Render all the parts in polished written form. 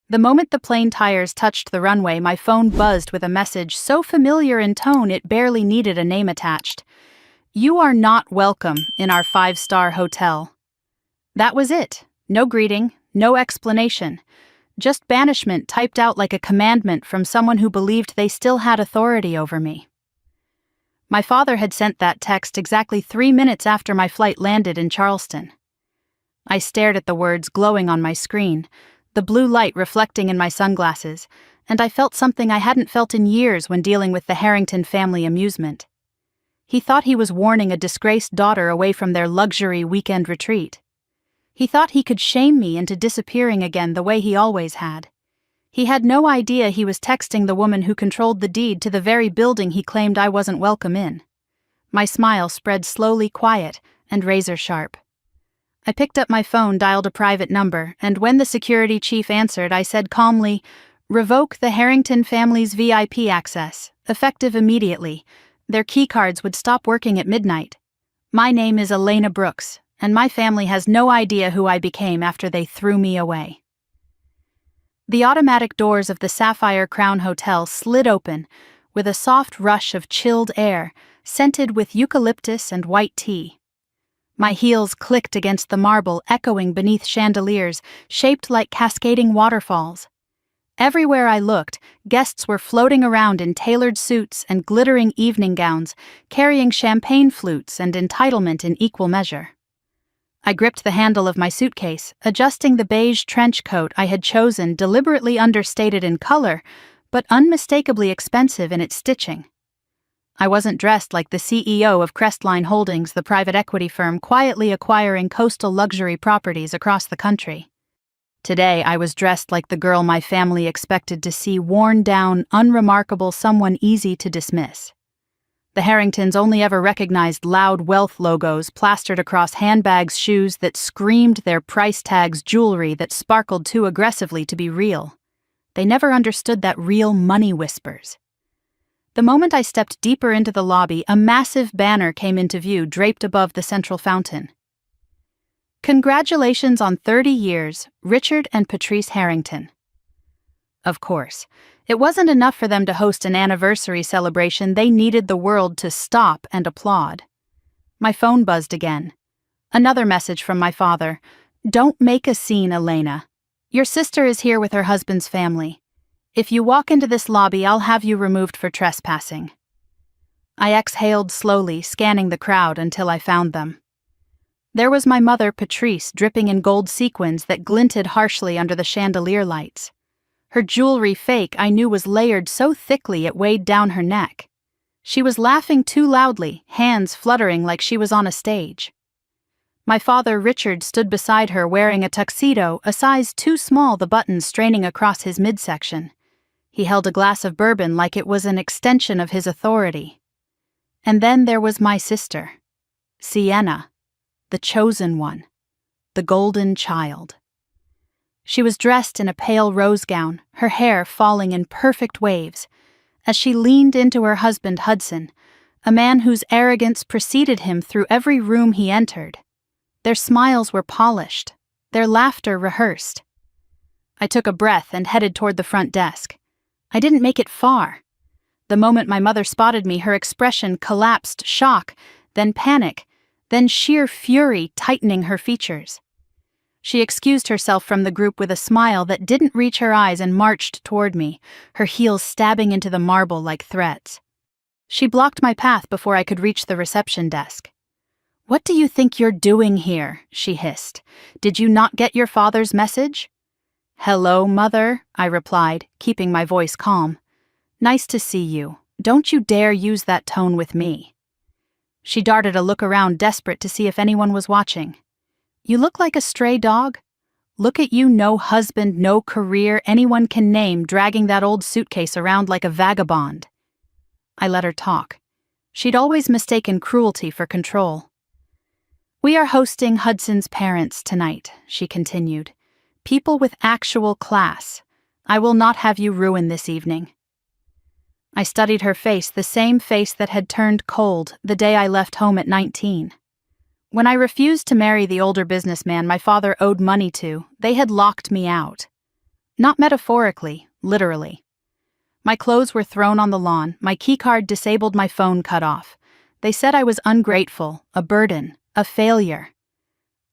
The moment the plane tires touched the runway, my phone buzzed with a message so familiar in tone it barely needed a name attached. "You are not welcome in our 5-star hotel." That was it. No greeting, no explanation. Just banishment typed out like a commandment from someone who believed they still had authority over me. My father had sent that text exactly 3 minutes after my flight landed in Charleston. I stared at the words glowing on my screen, the blue light reflecting in my sunglasses, and I felt something I hadn't felt in years when dealing with the Harrington family amusement. He thought he was warning a disgraced daughter away from their luxury weekend retreat. He thought he could shame me into disappearing again the way he always had. He had no idea he was texting the woman who controlled the deed to the very building he claimed I wasn't welcome in. My smile spread slowly quiet and razor-sharp. I picked up my phone, dialed a private number, and when the security chief answered, I said calmly, "Revoke the Harrington family's VIP access, effective immediately. Their keycards would stop working at midnight. My name is Elena Brooks, and my family has no idea who I became after they threw me away." The automatic doors of the Sapphire Crown Hotel slid open, with a soft rush of chilled air, scented with eucalyptus and white tea. My heels clicked against the marble, echoing beneath chandeliers, shaped like cascading waterfalls. Everywhere I looked, guests were floating around in tailored suits and glittering evening gowns, carrying champagne flutes and entitlement in equal measure. I gripped the handle of my suitcase, adjusting the beige trench coat I had chosen, deliberately understated in color, but unmistakably expensive in its stitching. I wasn't dressed like the CEO of Crestline Holdings, the private equity firm quietly acquiring coastal luxury properties across the country. Today, I was dressed like the girl my family expected to see, worn down, unremarkable, someone easy to dismiss. The Harringtons only ever recognized loud wealth logos plastered across handbags, shoes that screamed their price tags, jewelry that sparkled too aggressively to be real. They never understood that real money whispers. The moment I stepped deeper into the lobby, a massive banner came into view, draped above the central fountain. "Congratulations on 30 years, Richard and Patrice Harrington." Of course, it wasn't enough for them to host an anniversary celebration. They needed the world to stop and applaud. My phone buzzed again. Another message from my father. "Don't make a scene, Elena. Your sister is here with her husband's family. If you walk into this lobby, I'll have you removed for trespassing." I exhaled slowly, scanning the crowd until I found them. There was my mother, Patrice, dripping in gold sequins that glinted harshly under the chandelier lights. Her jewelry, fake, I knew, was layered so thickly it weighed down her neck. She was laughing too loudly, hands fluttering like she was on a stage. My father, Richard, stood beside her wearing a tuxedo, a size too small, the buttons straining across his midsection. He held a glass of bourbon like it was an extension of his authority. And then there was my sister, Sienna, the chosen one, the golden child. She was dressed in a pale rose gown, her hair falling in perfect waves, as she leaned into her husband Hudson, a man whose arrogance preceded him through every room he entered. Their smiles were polished, their laughter rehearsed. I took a breath and headed toward the front desk. I didn't make it far. The moment my mother spotted me, her expression collapsed, shock, then panic, then sheer fury tightening her features. She excused herself from the group with a smile that didn't reach her eyes and marched toward me, her heels stabbing into the marble like threats. She blocked my path before I could reach the reception desk. "What do you think you're doing here?" she hissed. "Did you not get your father's message?" "Hello, Mother," I replied, keeping my voice calm. "Nice to see you. Don't you dare use that tone with me." She darted a look around, desperate to see if anyone was watching. "You look like a stray dog. Look at you, no husband, no career anyone can name, dragging that old suitcase around like a vagabond." I let her talk. She'd always mistaken cruelty for control. "We are hosting Hudson's parents tonight," she continued. "People with actual class. I will not have you ruin this evening." I studied her face, the same face that had turned cold the day I left home at 19. When I refused to marry the older businessman my father owed money to, they had locked me out. Not metaphorically, literally. My clothes were thrown on the lawn, my keycard disabled, my phone cut off. They said I was ungrateful, a burden, a failure.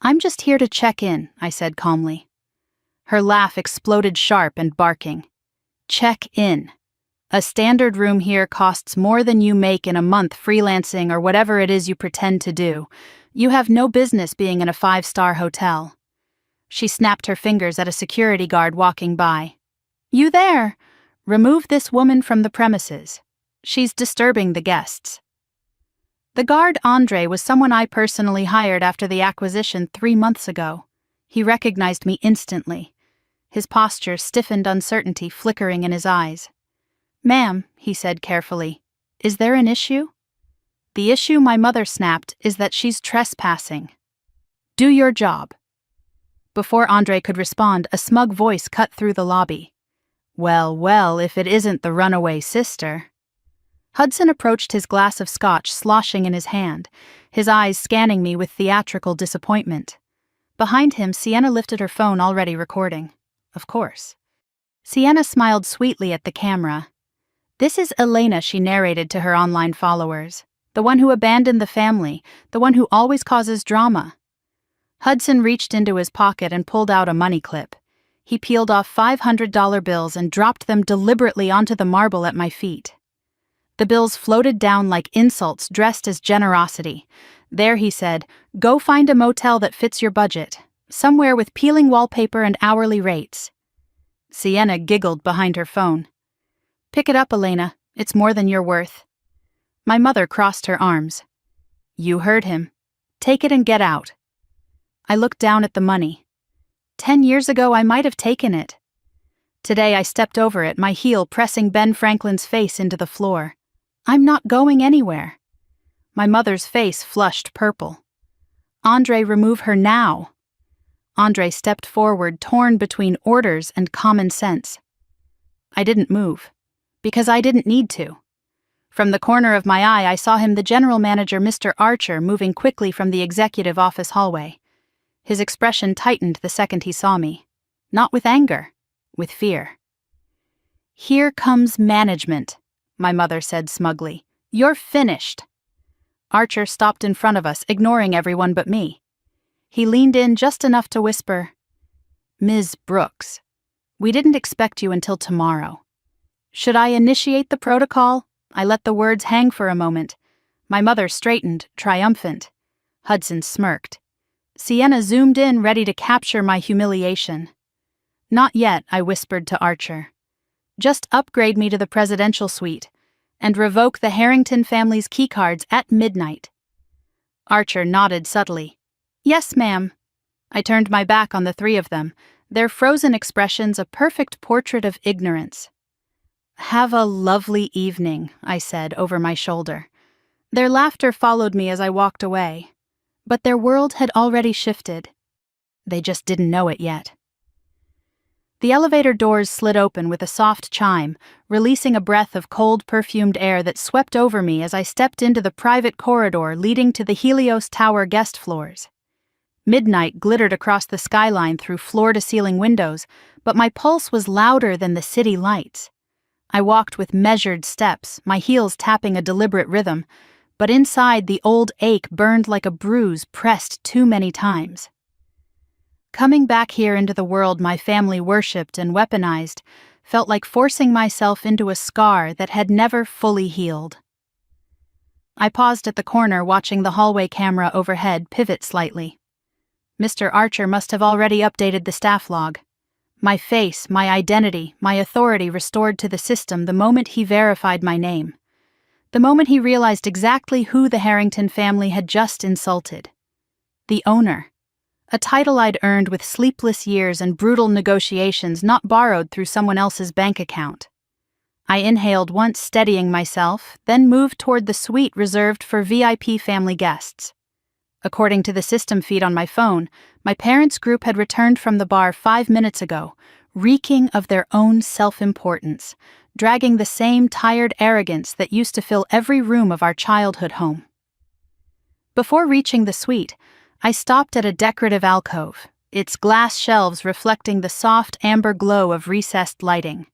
"I'm just here to check in," I said calmly. Her laugh exploded sharp and barking. "Check in. A standard room here costs more than you make in a month freelancing or whatever it is you pretend to do. You have no business being in a 5-star hotel." She snapped her fingers at a security guard walking by. "You there? Remove this woman from the premises. She's disturbing the guests." The guard, Andre, was someone I personally hired after the acquisition 3 months ago. He recognized me instantly. His posture stiffened, uncertainty flickering in his eyes. "Ma'am," he said carefully, "is there an issue?" "The issue," my mother snapped, "is that she's trespassing. Do your job." Before Andre could respond, a smug voice cut through the lobby. "Well, well, if it isn't the runaway sister." Hudson approached, his glass of scotch sloshing in his hand, his eyes scanning me with theatrical disappointment. Behind him, Sienna lifted her phone, already recording. Of course. Sienna smiled sweetly at the camera. "This is Elena," she narrated to her online followers. "The one who abandoned the family, the one who always causes drama." Hudson reached into his pocket and pulled out a money clip. He peeled off $500 bills and dropped them deliberately onto the marble at my feet. The bills floated down like insults dressed as generosity. "There," he said, "go find a motel that fits your budget, somewhere with peeling wallpaper and hourly rates." Sienna giggled behind her phone. "Pick it up, Elena. It's more than you're worth." My mother crossed her arms. "You heard him. Take it and get out." I looked down at the money. 10 years ago I might have taken it. Today I stepped over it, my heel pressing Ben Franklin's face into the floor. "I'm not going anywhere." My mother's face flushed purple. "Andre, remove her now." Andre stepped forward, torn between orders and common sense. I didn't move, because I didn't need to. From the corner of my eye, I saw him, the general manager, Mr. Archer, moving quickly from the executive office hallway. His expression tightened the second he saw me. Not with anger, with fear. "Here comes management," my mother said smugly. "You're finished." Archer stopped in front of us, ignoring everyone but me. He leaned in just enough to whisper, "Ms. Brooks, we didn't expect you until tomorrow." "Should I initiate the protocol?" I let the words hang for a moment. My mother straightened, triumphant. Hudson smirked. Sienna zoomed in, ready to capture my humiliation. "Not yet," I whispered to Archer. "Just upgrade me to the presidential suite and revoke the Harrington family's keycards at midnight." Archer nodded subtly. "Yes, ma'am." I turned my back on the three of them, their frozen expressions a perfect portrait of ignorance. "Have a lovely evening," I said over my shoulder. Their laughter followed me as I walked away. But their world had already shifted. They just didn't know it yet. The elevator doors slid open with a soft chime, releasing a breath of cold, perfumed air that swept over me as I stepped into the private corridor leading to the Helios Tower guest floors. Midnight glittered across the skyline through floor-to-ceiling windows, but my pulse was louder than the city lights. I walked with measured steps, my heels tapping a deliberate rhythm, but inside the old ache burned like a bruise pressed too many times. Coming back here into the world my family worshipped and weaponized felt like forcing myself into a scar that had never fully healed. I paused at the corner, watching the hallway camera overhead pivot slightly. Mr. Archer must have already updated the staff log. My face, my identity, my authority restored to the system the moment he verified my name. The moment he realized exactly who the Harrington family had just insulted. The owner. A title I'd earned with sleepless years and brutal negotiations, not borrowed through someone else's bank account. I inhaled once, steadying myself, then moved toward the suite reserved for VIP family guests. According to the system feed on my phone, my parents' group had returned from the bar 5 minutes ago, reeking of their own self-importance, dragging the same tired arrogance that used to fill every room of our childhood home. Before reaching the suite, I stopped at a decorative alcove. its glass shelves reflecting the soft amber glow of recessed lighting.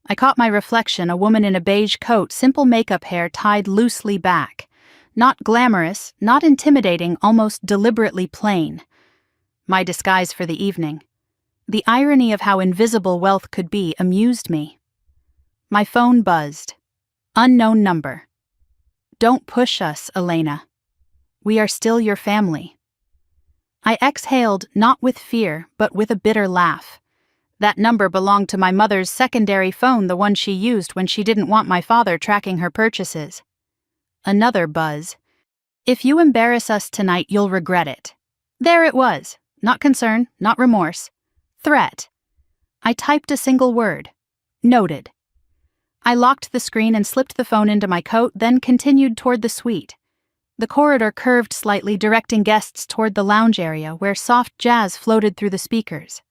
I caught my reflection, a woman in a beige coat, simple makeup hair tied loosely back. Not glamorous, not intimidating, almost deliberately plain. My disguise for the evening. The irony of how invisible wealth could be amused me. My phone buzzed. Unknown number. "Don't push us, Elena. We are still your family." I exhaled, not with fear, but with a bitter laugh. That number belonged to my mother's secondary phone, the one she used when she didn't want my father tracking her purchases. Another buzz. "If you embarrass us tonight, you'll regret it." There it was. Not concern, not remorse. Threat. I typed a single word. Noted. I locked the screen and slipped the phone into my coat, then continued toward the suite. The corridor curved slightly, directing guests toward the lounge area, where soft jazz floated through the speakers.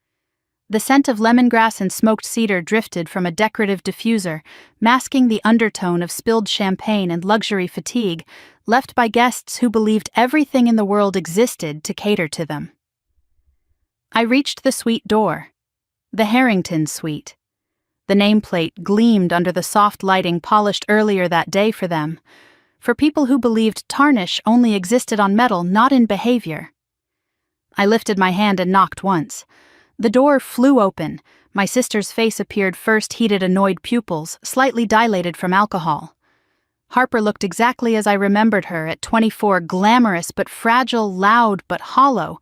The scent of lemongrass and smoked cedar drifted from a decorative diffuser, masking the undertone of spilled champagne and luxury fatigue left by guests who believed everything in the world existed to cater to them. I reached the suite door. The Harrington suite. The nameplate gleamed under the soft lighting polished earlier that day for them, for people who believed tarnish only existed on metal, not in behavior. I lifted my hand and knocked once. The door flew open. My sister's face appeared, first heated, annoyed pupils, slightly dilated from alcohol. Harper looked exactly as I remembered her, at 24, glamorous but fragile, loud but hollow,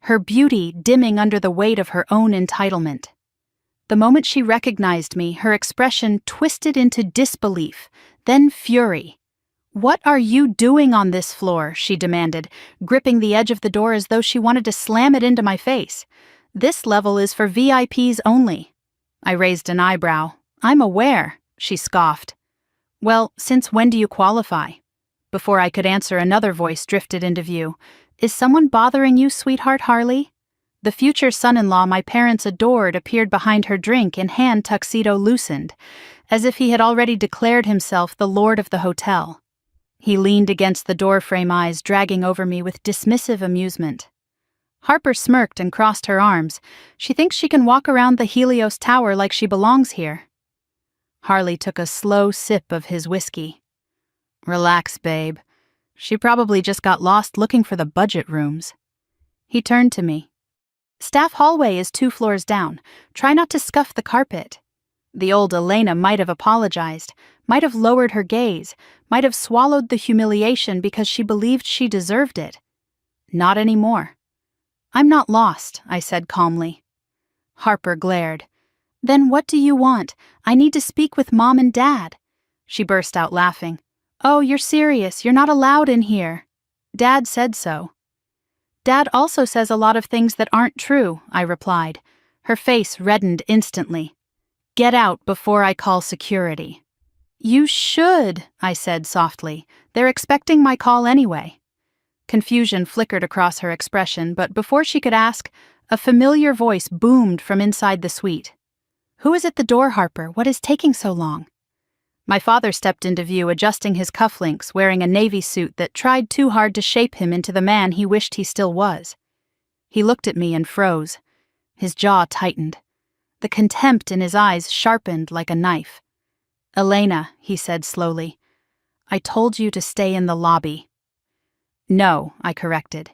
her beauty dimming under the weight of her own entitlement. The moment she recognized me, her expression twisted into disbelief, then fury. "What are you doing on this floor?" she demanded, gripping the edge of the door as though she wanted to slam it into my face. "This level is for VIPs only." I raised an eyebrow. "I'm aware," she scoffed. "Well, since when do you qualify?" Before I could answer, another voice drifted into view. "Is someone bothering you, sweetheart Harley?" The future son-in-law my parents adored appeared behind her drink, in hand tuxedo loosened, as if he had already declared himself the lord of the hotel. He leaned against the doorframe, eyes dragging over me with dismissive amusement. Harper smirked and crossed her arms. "She thinks she can walk around the Helios Tower like she belongs here." Harley took a slow sip of his whiskey. "Relax, babe. She probably just got lost looking for the budget rooms." He turned to me. "Staff hallway is 2 floors down. Try not to scuff the carpet." The old Elena might have apologized, might have lowered her gaze, might have swallowed the humiliation because she believed she deserved it. Not anymore. "I'm not lost," I said calmly. Harper glared. "Then what do you want? I need to speak with Mom and Dad." She burst out laughing. "Oh, you're serious. You're not allowed in here." "Dad said so." "Dad also says a lot of things that aren't true," I replied. Her face reddened instantly. "Get out before I call security." "You should," I said softly. "They're expecting my call anyway." Confusion flickered across her expression, but before she could ask, a familiar voice boomed from inside the suite. "Who is at the door, Harper? What is taking so long?" My father stepped into view, adjusting his cufflinks, wearing a navy suit that tried too hard to shape him into the man he wished he still was. He looked at me and froze. His jaw tightened. The contempt in his eyes sharpened like a knife. "Elena," he said slowly, "I told you to stay in the lobby." "No," I corrected.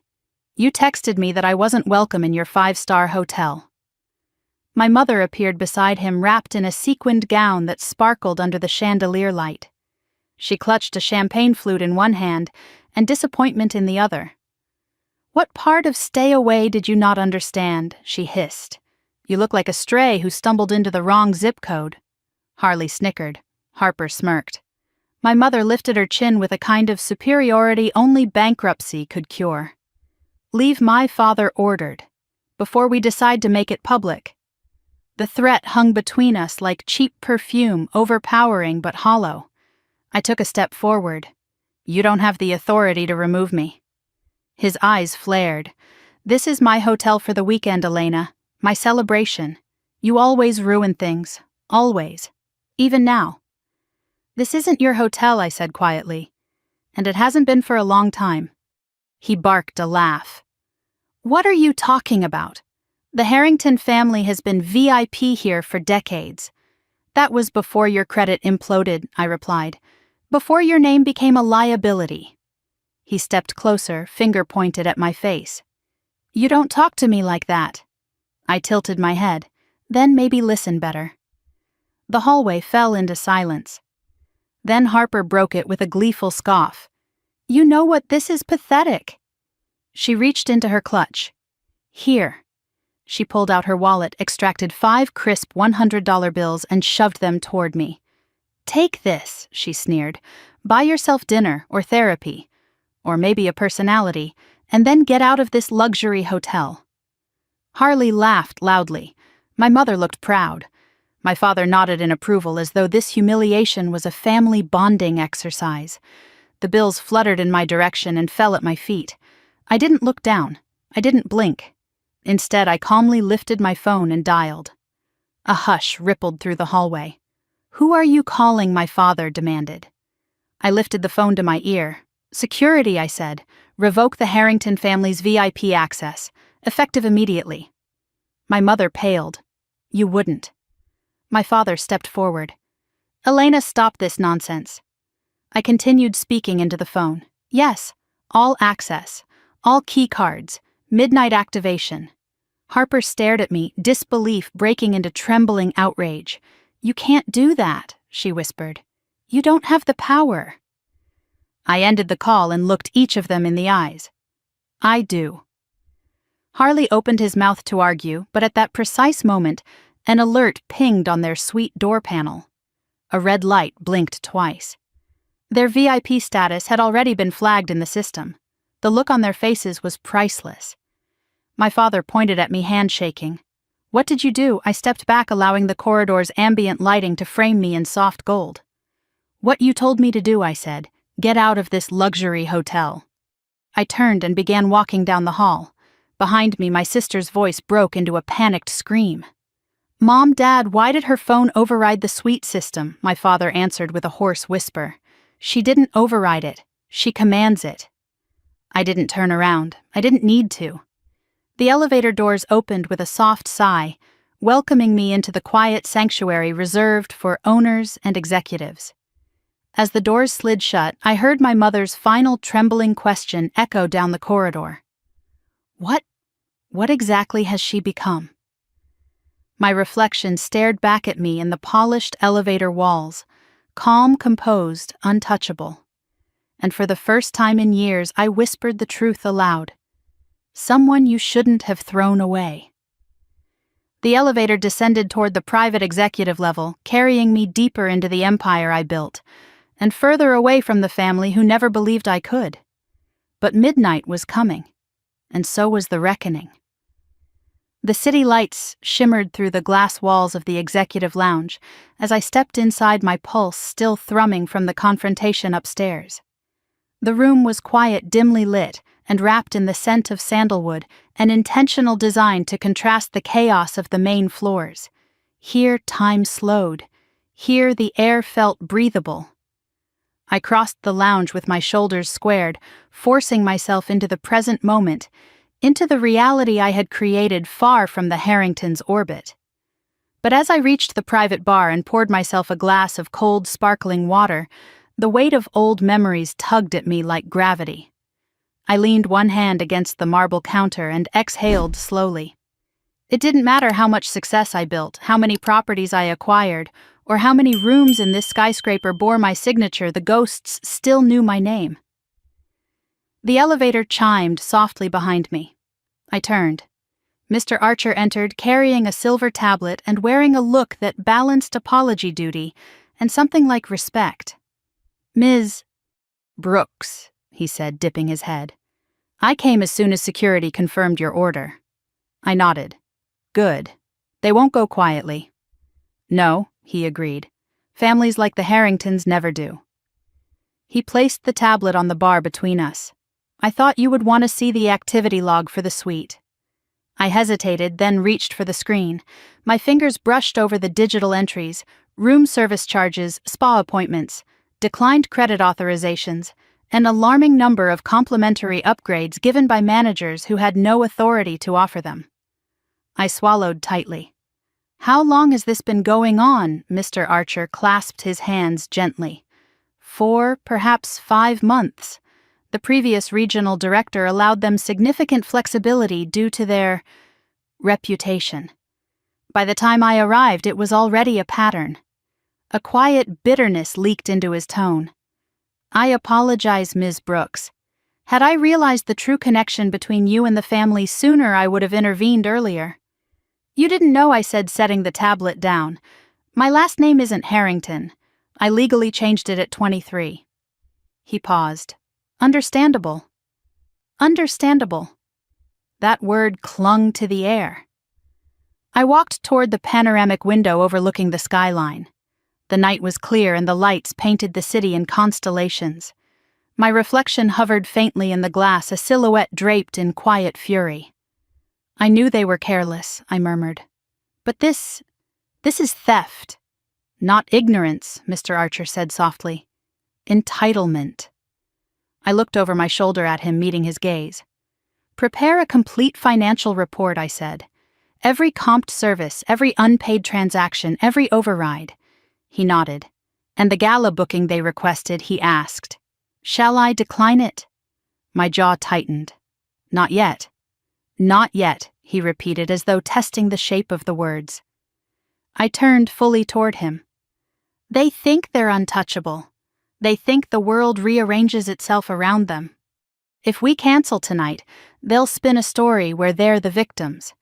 "You texted me that I wasn't welcome in your 5-star hotel." My mother appeared beside him, wrapped in a sequined gown that sparkled under the chandelier light. She clutched a champagne flute in one hand and disappointment in the other. "What part of stay away did you not understand?" she hissed. "You look like a stray who stumbled into the wrong zip code." Harley snickered. Harper smirked. My mother lifted her chin with a kind of superiority only bankruptcy could cure. "Leave my father ordered, before we decide to make it public." The threat hung between us like cheap perfume, overpowering but hollow. I took a step forward. "You don't have the authority to remove me." His eyes flared. "This is my hotel for the weekend, Elena. My celebration. You always ruin things. Always. Even now." "This isn't your hotel," I said quietly. "And it hasn't been for a long time." He barked a laugh. What are you talking about? The Harrington family has been VIP here for decades. That was before your credit imploded, I replied. Before your name became a liability. He stepped closer, finger pointed at my face. You don't talk to me like that. I tilted my head, then maybe listen better. The hallway fell into silence. Then Harper broke it with a gleeful scoff. You know what, this is pathetic. She reached into her clutch. Here. She pulled out her wallet, extracted 5 crisp $100 bills, and shoved them toward me. Take this, she sneered. Buy yourself dinner or therapy, or maybe a personality, and then get out of this luxury hotel. Harley laughed loudly. My mother looked proud. My father nodded in approval as though this humiliation was a family bonding exercise. The bills fluttered in my direction and fell at my feet. I didn't look down. I didn't blink. Instead, I calmly lifted my phone and dialed. A hush rippled through the hallway. Who are you calling? My father demanded. I lifted the phone to my ear. Security, I said. Revoke the Harrington family's VIP access. Effective immediately. My mother paled. You wouldn't. My father stepped forward. Elena, stop this nonsense. I continued speaking into the phone. Yes, all access, all key cards, midnight activation. Harper stared at me, disbelief breaking into trembling outrage. You can't do that, she whispered. You don't have the power. I ended the call and looked each of them in the eyes. I do. Harley opened his mouth to argue, but at that precise moment, an alert pinged on their suite door panel. A red light blinked twice. Their VIP status had already been flagged in the system. The look on their faces was priceless. My father pointed at me, handshaking. What did you do? I stepped back, allowing the corridor's ambient lighting to frame me in soft gold. What you told me to do, I said. Get out of this luxury hotel. I turned and began walking down the hall. Behind me, my sister's voice broke into a panicked scream. Mom, Dad, why did her phone override the suite system? My father answered with a hoarse whisper. She didn't override it. She commands it. I didn't turn around. I didn't need to. The elevator doors opened with a soft sigh, welcoming me into the quiet sanctuary reserved for owners and executives. As the doors slid shut, I heard my mother's final trembling question echo down the corridor. What exactly has she become? My reflection stared back at me in the polished elevator walls, calm, composed, untouchable. And for the first time in years, I whispered the truth aloud. Someone you shouldn't have thrown away. The elevator descended toward the private executive level, carrying me deeper into the empire I built, and further away from the family who never believed I could. But midnight was coming, and so was the reckoning. The city lights shimmered through the glass walls of the executive lounge as I stepped inside, my pulse still thrumming from the confrontation upstairs. The room was quiet, dimly lit, and wrapped in the scent of sandalwood, an intentional design to contrast the chaos of the main floors. Here time slowed. Here the air felt breathable. I crossed the lounge with my shoulders squared, forcing myself into the present moment, into the reality I had created far from the Harringtons' orbit. But as I reached the private bar and poured myself a glass of cold, sparkling water, the weight of old memories tugged at me like gravity. I leaned one hand against the marble counter and exhaled slowly. It didn't matter how much success I built, how many properties I acquired, or how many rooms in this skyscraper bore my signature, the ghosts still knew my name. The elevator chimed softly behind me. I turned. Mr. Archer entered, carrying a silver tablet and wearing a look that balanced apology duty and something like respect. Ms. Brooks, he said, dipping his head. I came as soon as security confirmed your order. I nodded. Good. They won't go quietly. No, he agreed. Families like the Harringtons never do. He placed the tablet on the bar between us. I thought you would want to see the activity log for the suite. I hesitated, then reached for the screen. My fingers brushed over the digital entries, room service charges, spa appointments, declined credit authorizations, an alarming number of complimentary upgrades given by managers who had no authority to offer them. I swallowed tightly. "How long has this been going on?" Mr. Archer clasped his hands gently. 4, perhaps 5 months. The previous regional director allowed them significant flexibility due to their reputation. By the time I arrived, it was already a pattern. A quiet bitterness leaked into his tone. "I apologize, Ms. Brooks. Had I realized the true connection between you and the family sooner, I would have intervened earlier." "You didn't know," I said, setting the tablet down. "My last name isn't Harrington. I legally changed it at 23. He paused. "Understandable." Understandable. That word clung to the air. I walked toward the panoramic window overlooking the skyline. The night was clear and the lights painted the city in constellations. My reflection hovered faintly in the glass, a silhouette draped in quiet fury. "I knew they were careless," I murmured. "But this is theft." "Not ignorance," Mr. Archer said softly. "Entitlement." I looked over my shoulder at him, meeting his gaze. "Prepare a complete financial report," I said. "Every comped service, every unpaid transaction, every override." He nodded. "And the gala booking they requested," he asked. "Shall I decline it?" My jaw tightened. "Not yet." "Not yet," he repeated, as though testing the shape of the words. I turned fully toward him. "They think they're untouchable. They think the world rearranges itself around them. If we cancel tonight, they'll spin a story where they're the victims.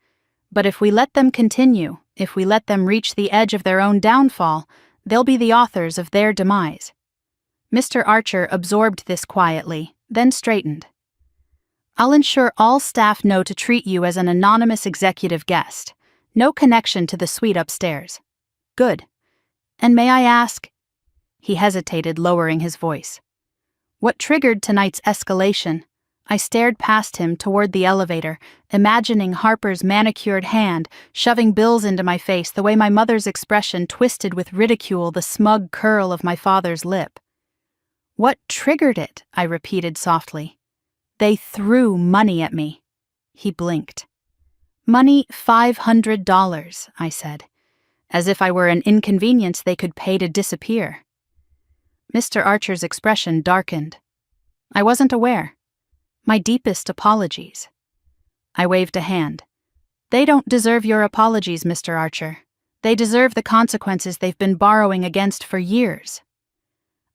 But if we let them continue, if we let them reach the edge of their own downfall, they'll be the authors of their demise." Mr. Archer absorbed this quietly, then straightened. "I'll ensure all staff know to treat you as an anonymous executive guest. No connection to the suite upstairs." "Good. And may I ask—" He hesitated, lowering his voice. "What triggered tonight's escalation?" I stared past him toward the elevator, imagining Harper's manicured hand shoving bills into my face, the way my mother's expression twisted with ridicule the smug curl of my father's lip. "What triggered it?" I repeated softly. "They threw money at me." He blinked. "Money, $500, I said, as if I were an inconvenience they could pay to disappear. Mr. Archer's expression darkened. "I wasn't aware. My deepest apologies." I waved a hand. "They don't deserve your apologies, Mr. Archer. They deserve the consequences they've been borrowing against for years."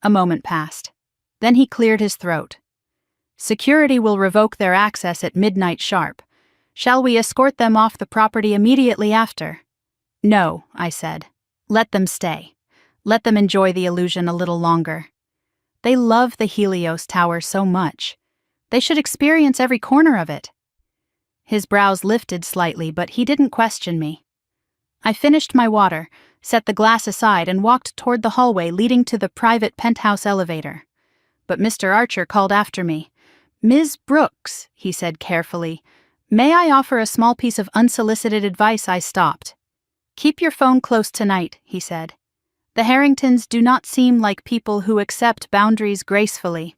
A moment passed. Then he cleared his throat. "Security will revoke their access at midnight sharp. Shall we escort them off the property immediately after?" "No," I said. "Let them stay. Let them enjoy the illusion a little longer. They love the Helios Tower so much. They should experience every corner of it." His brows lifted slightly, but he didn't question me. I finished my water, set the glass aside, and walked toward the hallway leading to the private penthouse elevator. But Mr. Archer called after me. "Ms. Brooks," he said carefully, "may I offer a small piece of unsolicited advice?" I stopped. "Keep your phone close tonight," he said. "The Harringtons do not seem like people who accept boundaries gracefully."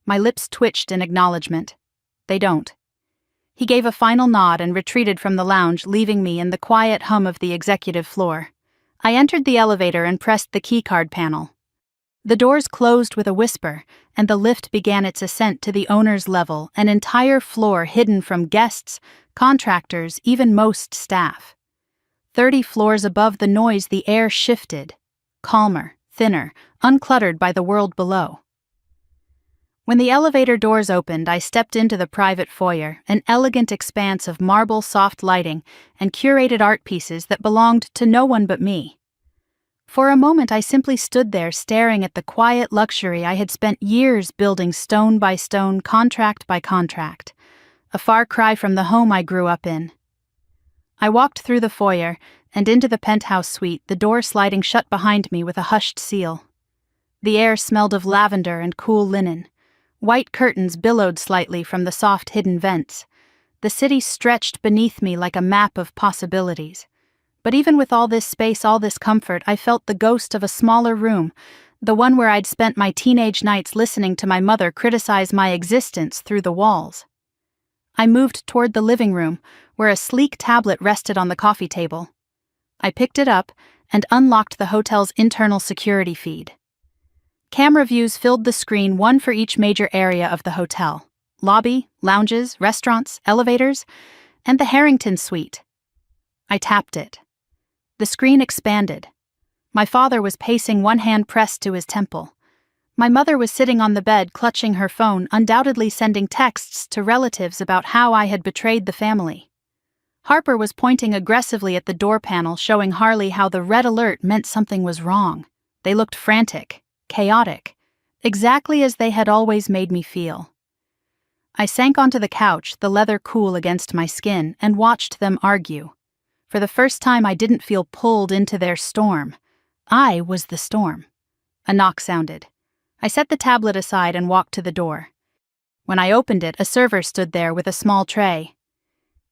My lips twitched in acknowledgement. "They don't." He gave a final nod and retreated from the lounge, leaving me in the quiet hum of the executive floor. I entered the elevator and pressed the keycard panel. The doors closed with a whisper, and the lift began its ascent to the owner's level, an entire floor hidden from guests, contractors, even most staff. 30 floors above the noise, the air shifted. Calmer, thinner, uncluttered by the world below. When the elevator doors opened, I stepped into the private foyer, an elegant expanse of marble soft lighting and curated art pieces that belonged to no one but me. For a moment I simply stood there staring at the quiet luxury I had spent years building stone by stone, contract by contract, a far cry from the home I grew up in. I walked through the foyer and into the penthouse suite, the door sliding shut behind me with a hushed seal. The air smelled of lavender and cool linen. White curtains billowed slightly from the soft hidden vents. The city stretched beneath me like a map of possibilities. But even with all this space, all this comfort, I felt the ghost of a smaller room, The one where I'd spent my teenage nights listening to my mother criticize my existence through the walls. I moved toward the living room, where a sleek tablet rested on the coffee table. I picked it up and unlocked the hotel's internal security feed. Camera views filled the screen, one for each major area of the hotel: lobby, lounges, restaurants, elevators, and the Harrington suite. I tapped it. The screen expanded. My father was pacing, one hand pressed to his temple. My mother was sitting on the bed, clutching her phone, undoubtedly sending texts to relatives about how I had betrayed the family. Harper was pointing aggressively at the door panel, showing Harley how the red alert meant something was wrong. They looked frantic, chaotic, exactly as they had always made me feel. I sank onto the couch, the leather cool against my skin, and watched them argue. For the first time, I didn't feel pulled into their storm. I was the storm. A knock sounded. I set the tablet aside and walked to the door. When I opened it, a server stood there with a small tray.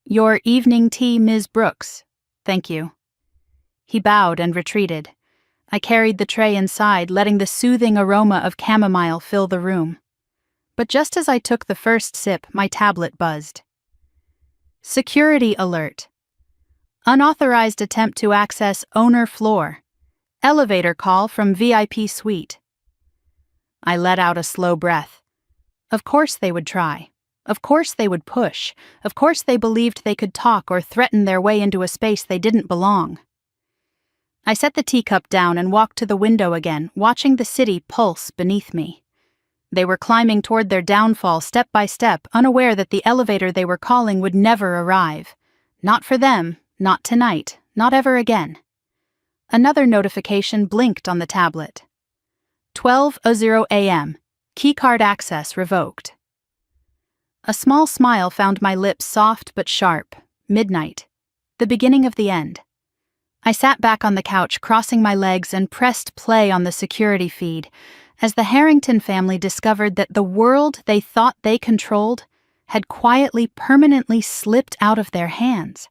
"Your evening tea, Ms. Brooks." "Thank you." He bowed and retreated. I carried the tray inside, letting the soothing aroma of chamomile fill the room. But just as I took the first sip, my tablet buzzed. Security alert. Unauthorized attempt to access owner floor. Elevator call from VIP suite. I let out a slow breath. Of course they would try. Of course they would push. Of course they believed they could talk or threaten their way into a space they didn't belong. I set the teacup down and walked to the window again, watching the city pulse beneath me. They were climbing toward their downfall step by step, unaware that the elevator they were calling would never arrive. Not for them, not tonight, not ever again. Another notification blinked on the tablet. 12:00 a.m. Keycard access revoked. A small smile found my lips, soft but sharp. Midnight. The beginning of the end. I sat back on the couch, crossing my legs, and pressed play on the security feed as the Harrington family discovered that the world they thought they controlled had quietly, permanently slipped out of their hands.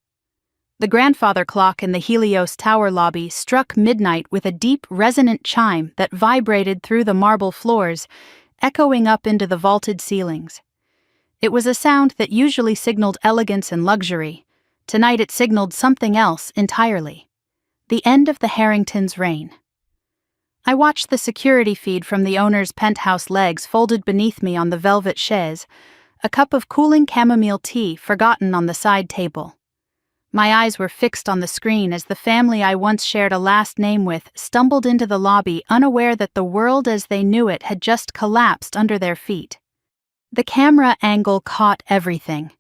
The grandfather clock in the Helios Tower lobby struck midnight with a deep, resonant chime that vibrated through the marble floors, echoing up into the vaulted ceilings. It was a sound that usually signaled elegance and luxury. Tonight it signaled something else entirely. The end of the Harringtons' reign. I watched the security feed from the owner's penthouse legs folded beneath me on the velvet chaise, a cup of cooling chamomile tea forgotten on the side table. My eyes were fixed on the screen as the family I once shared a last name with stumbled into the lobby, unaware that the world as they knew it had just collapsed under their feet. The camera angle caught everything.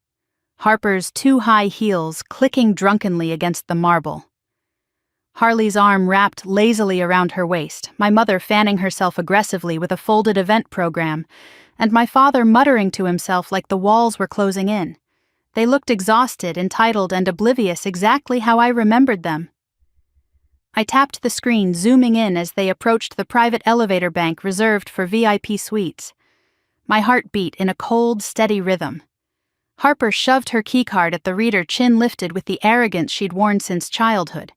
Harper's two high heels clicking drunkenly against the marble. Harley's arm wrapped lazily around her waist, my mother fanning herself aggressively with a folded event program, and my father muttering to himself like the walls were closing in. They looked exhausted, entitled, and oblivious, exactly how I remembered them. I tapped the screen, zooming in as they approached the private elevator bank reserved for VIP suites. My heart beat in a cold, steady rhythm. Harper shoved her keycard at the reader, chin lifted with the arrogance she'd worn since childhood.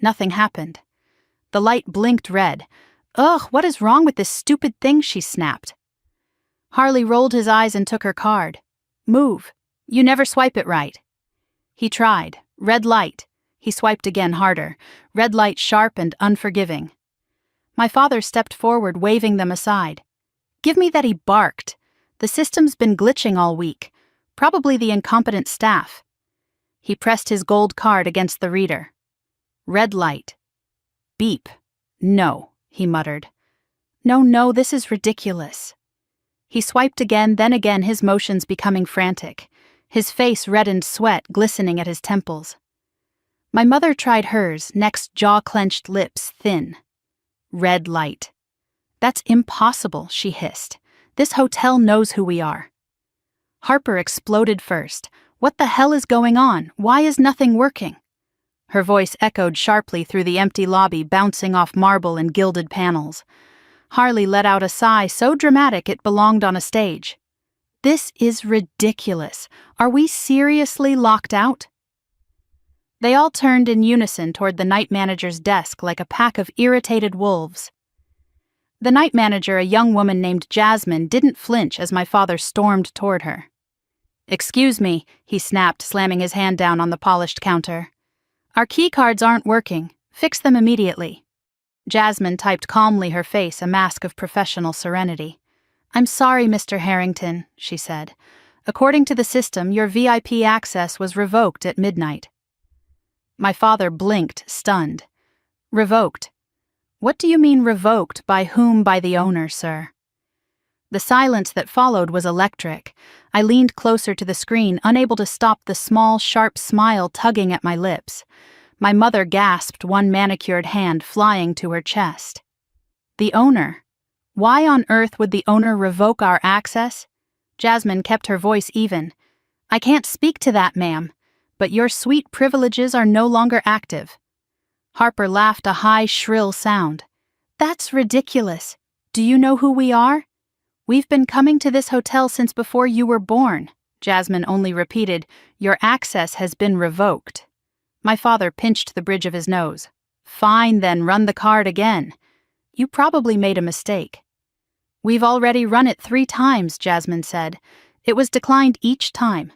Nothing happened. The light blinked red. "Ugh, what is wrong with this stupid thing?" she snapped. Harley rolled his eyes and took her card. "Move. You never swipe it right." He tried. Red light. He swiped again, harder. Red light, sharp and unforgiving. My father stepped forward, waving them aside. "Give me that," he barked. "The system's been glitching all week. Probably the incompetent staff." He pressed his gold card against the reader. Red light. Beep. "No," he muttered. No, this is ridiculous." He swiped again, then again, his motions becoming frantic. His face reddened, sweat glistening at his temples. My mother tried hers, next jaw-clenched, lips thin. Red light. "That's impossible," she hissed. "This hotel knows who we are." Harper exploded first. "What the hell is going on? Why is nothing working?" Her voice echoed sharply through the empty lobby, bouncing off marble and gilded panels. Harley let out a sigh so dramatic it belonged on a stage. "This is ridiculous. Are we seriously locked out?" They all turned in unison toward the night manager's desk like a pack of irritated wolves. The night manager, a young woman named Jasmine, didn't flinch as my father stormed toward her. "Excuse me," he snapped, slamming his hand down on the polished counter. "Our key cards aren't working. Fix them immediately." Jasmine typed calmly, her face a mask of professional serenity. "I'm sorry, Mr. Harrington," she said. "According to the system, your VIP access was revoked at midnight." My father blinked, stunned. "Revoked? What do you mean revoked? By whom? By the owner, sir?" The silence that followed was electric. I leaned closer to the screen, unable to stop the small, sharp smile tugging at my lips. My mother gasped, one manicured hand flying to her chest. "The owner? Why on earth would the owner revoke our access?" Jasmine kept her voice even. "I can't speak to that, ma'am, but your suite privileges are no longer active." Harper laughed a high, shrill sound. "That's ridiculous. Do you know who we are?" "We've been coming to this hotel since before you were born." Jasmine only repeated, "Your access has been revoked." My father pinched the bridge of his nose. "Fine then, run the card again. You probably made a mistake." "We've already run it 3 times, Jasmine said. "It was declined each time."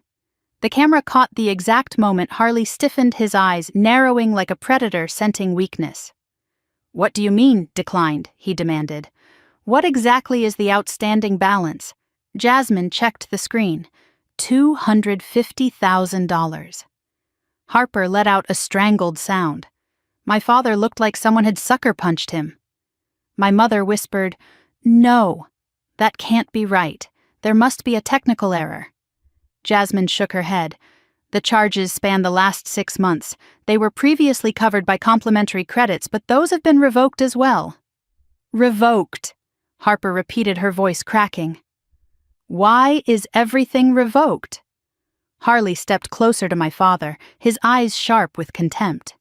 The camera caught the exact moment Harley stiffened, his eyes narrowing like a predator scenting weakness. "What do you mean, declined?" he demanded. "What exactly is the outstanding balance?" Jasmine checked the screen. $250,000. Harper let out a strangled sound. My father looked like someone had sucker punched him. My mother whispered, "No, that can't be right. There must be a technical error." Jasmine shook her head. "The charges span the last 6 months. They were previously covered by complimentary credits, but those have been revoked as well." "Revoked," Harper repeated, her voice cracking. "Why is everything revoked?" Harley stepped closer to my father, his eyes sharp with contempt.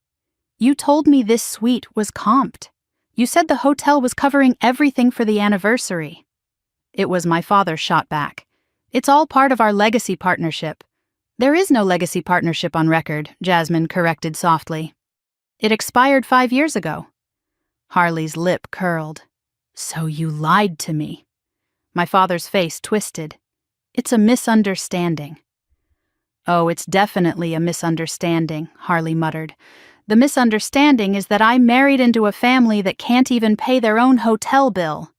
"You told me this suite was comped. You said the hotel was covering everything for the anniversary." It was my father shot back. "It's all part of our legacy partnership." "There is no legacy partnership on record," Jasmine corrected softly. "It expired 5 years ago." Harley's lip curled. "So you lied to me." My father's face twisted. "It's a misunderstanding." "Oh, it's definitely a misunderstanding," Harley muttered. "The misunderstanding is that I married into a family that can't even pay their own hotel bill."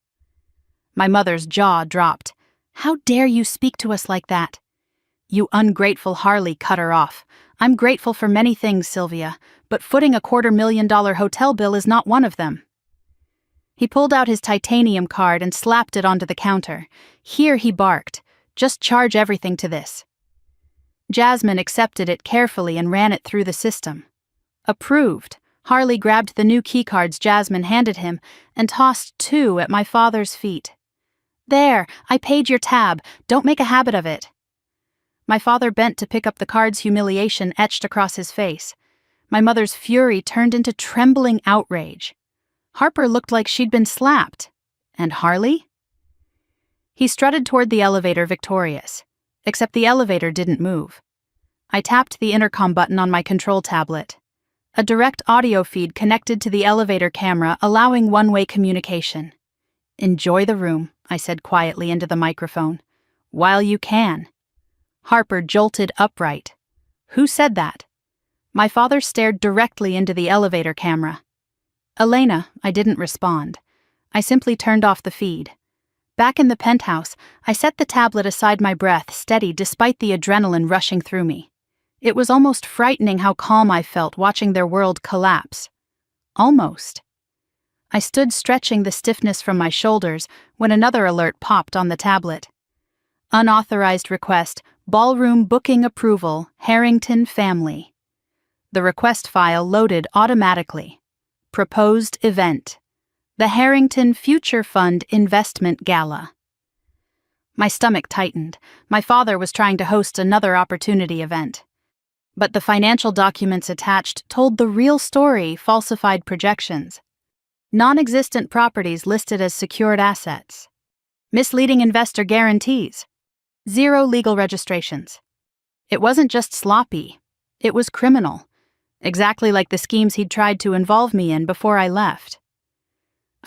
My mother's jaw dropped. "How dare you speak to us like that?" "You ungrateful," Harley cut her off. "I'm grateful for many things, Sylvia, but footing a $250,000 hotel bill is not one of them." He pulled out his titanium card and slapped it onto the counter. "Here," he barked. "Just charge everything to this." Jasmine accepted it carefully and ran it through the system. Approved. Harley grabbed the new keycards Jasmine handed him and tossed 2 at my father's feet. "There, I paid your tab. Don't make a habit of it." My father bent to pick up the cards, humiliation etched across his face. My mother's fury turned into trembling outrage. Harper looked like she'd been slapped. And Harley? He strutted toward the elevator, victorious. Except the elevator didn't move. I tapped the intercom button on my control tablet. A direct audio feed connected to the elevator camera, allowing one-way communication. "Enjoy the room," I said quietly into the microphone. "While you can." Harper jolted upright. "Who said that?" My father stared directly into the elevator camera. "Elena," I didn't respond. I simply turned off the feed. Back in the penthouse, I set the tablet aside, my breath steady despite the adrenaline rushing through me. It was almost frightening how calm I felt watching their world collapse. Almost. I stood stretching the stiffness from my shoulders when another alert popped on the tablet. Unauthorized request, ballroom booking approval, Harrington family. The request file loaded automatically. Proposed event. The Harrington Future Fund Investment Gala. My stomach tightened. My father was trying to host another opportunity event. But the financial documents attached told the real story, falsified projections. Non-existent properties listed as secured assets. Misleading investor guarantees. 0 legal registrations. It wasn't just sloppy. It was criminal. Exactly like the schemes he'd tried to involve me in before I left.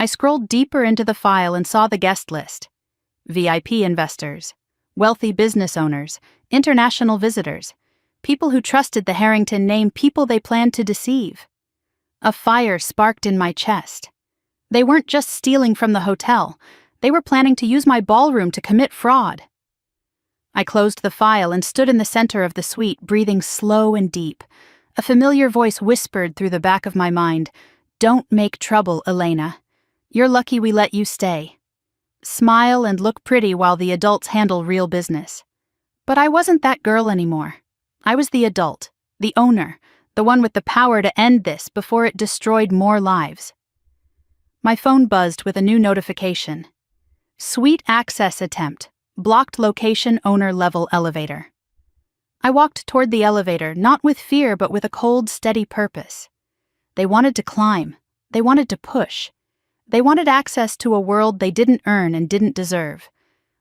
I scrolled deeper into the file and saw the guest list. VIP investors, wealthy business owners, international visitors, people who trusted the Harrington name, people they planned to deceive. A fire sparked in my chest. They weren't just stealing from the hotel, they were planning to use my ballroom to commit fraud. I closed the file and stood in the center of the suite, breathing slow and deep. A familiar voice whispered through the back of my mind, "Don't make trouble, Elena. You're lucky we let you stay. Smile and look pretty while the adults handle real business." But I wasn't that girl anymore. I was the adult, the owner, the one with the power to end this before it destroyed more lives. My phone buzzed with a new notification. Suite access attempt. Blocked location, owner level elevator. I walked toward the elevator, not with fear but with a cold, steady purpose. They wanted to climb. They wanted to push. They wanted access to a world they didn't earn and didn't deserve.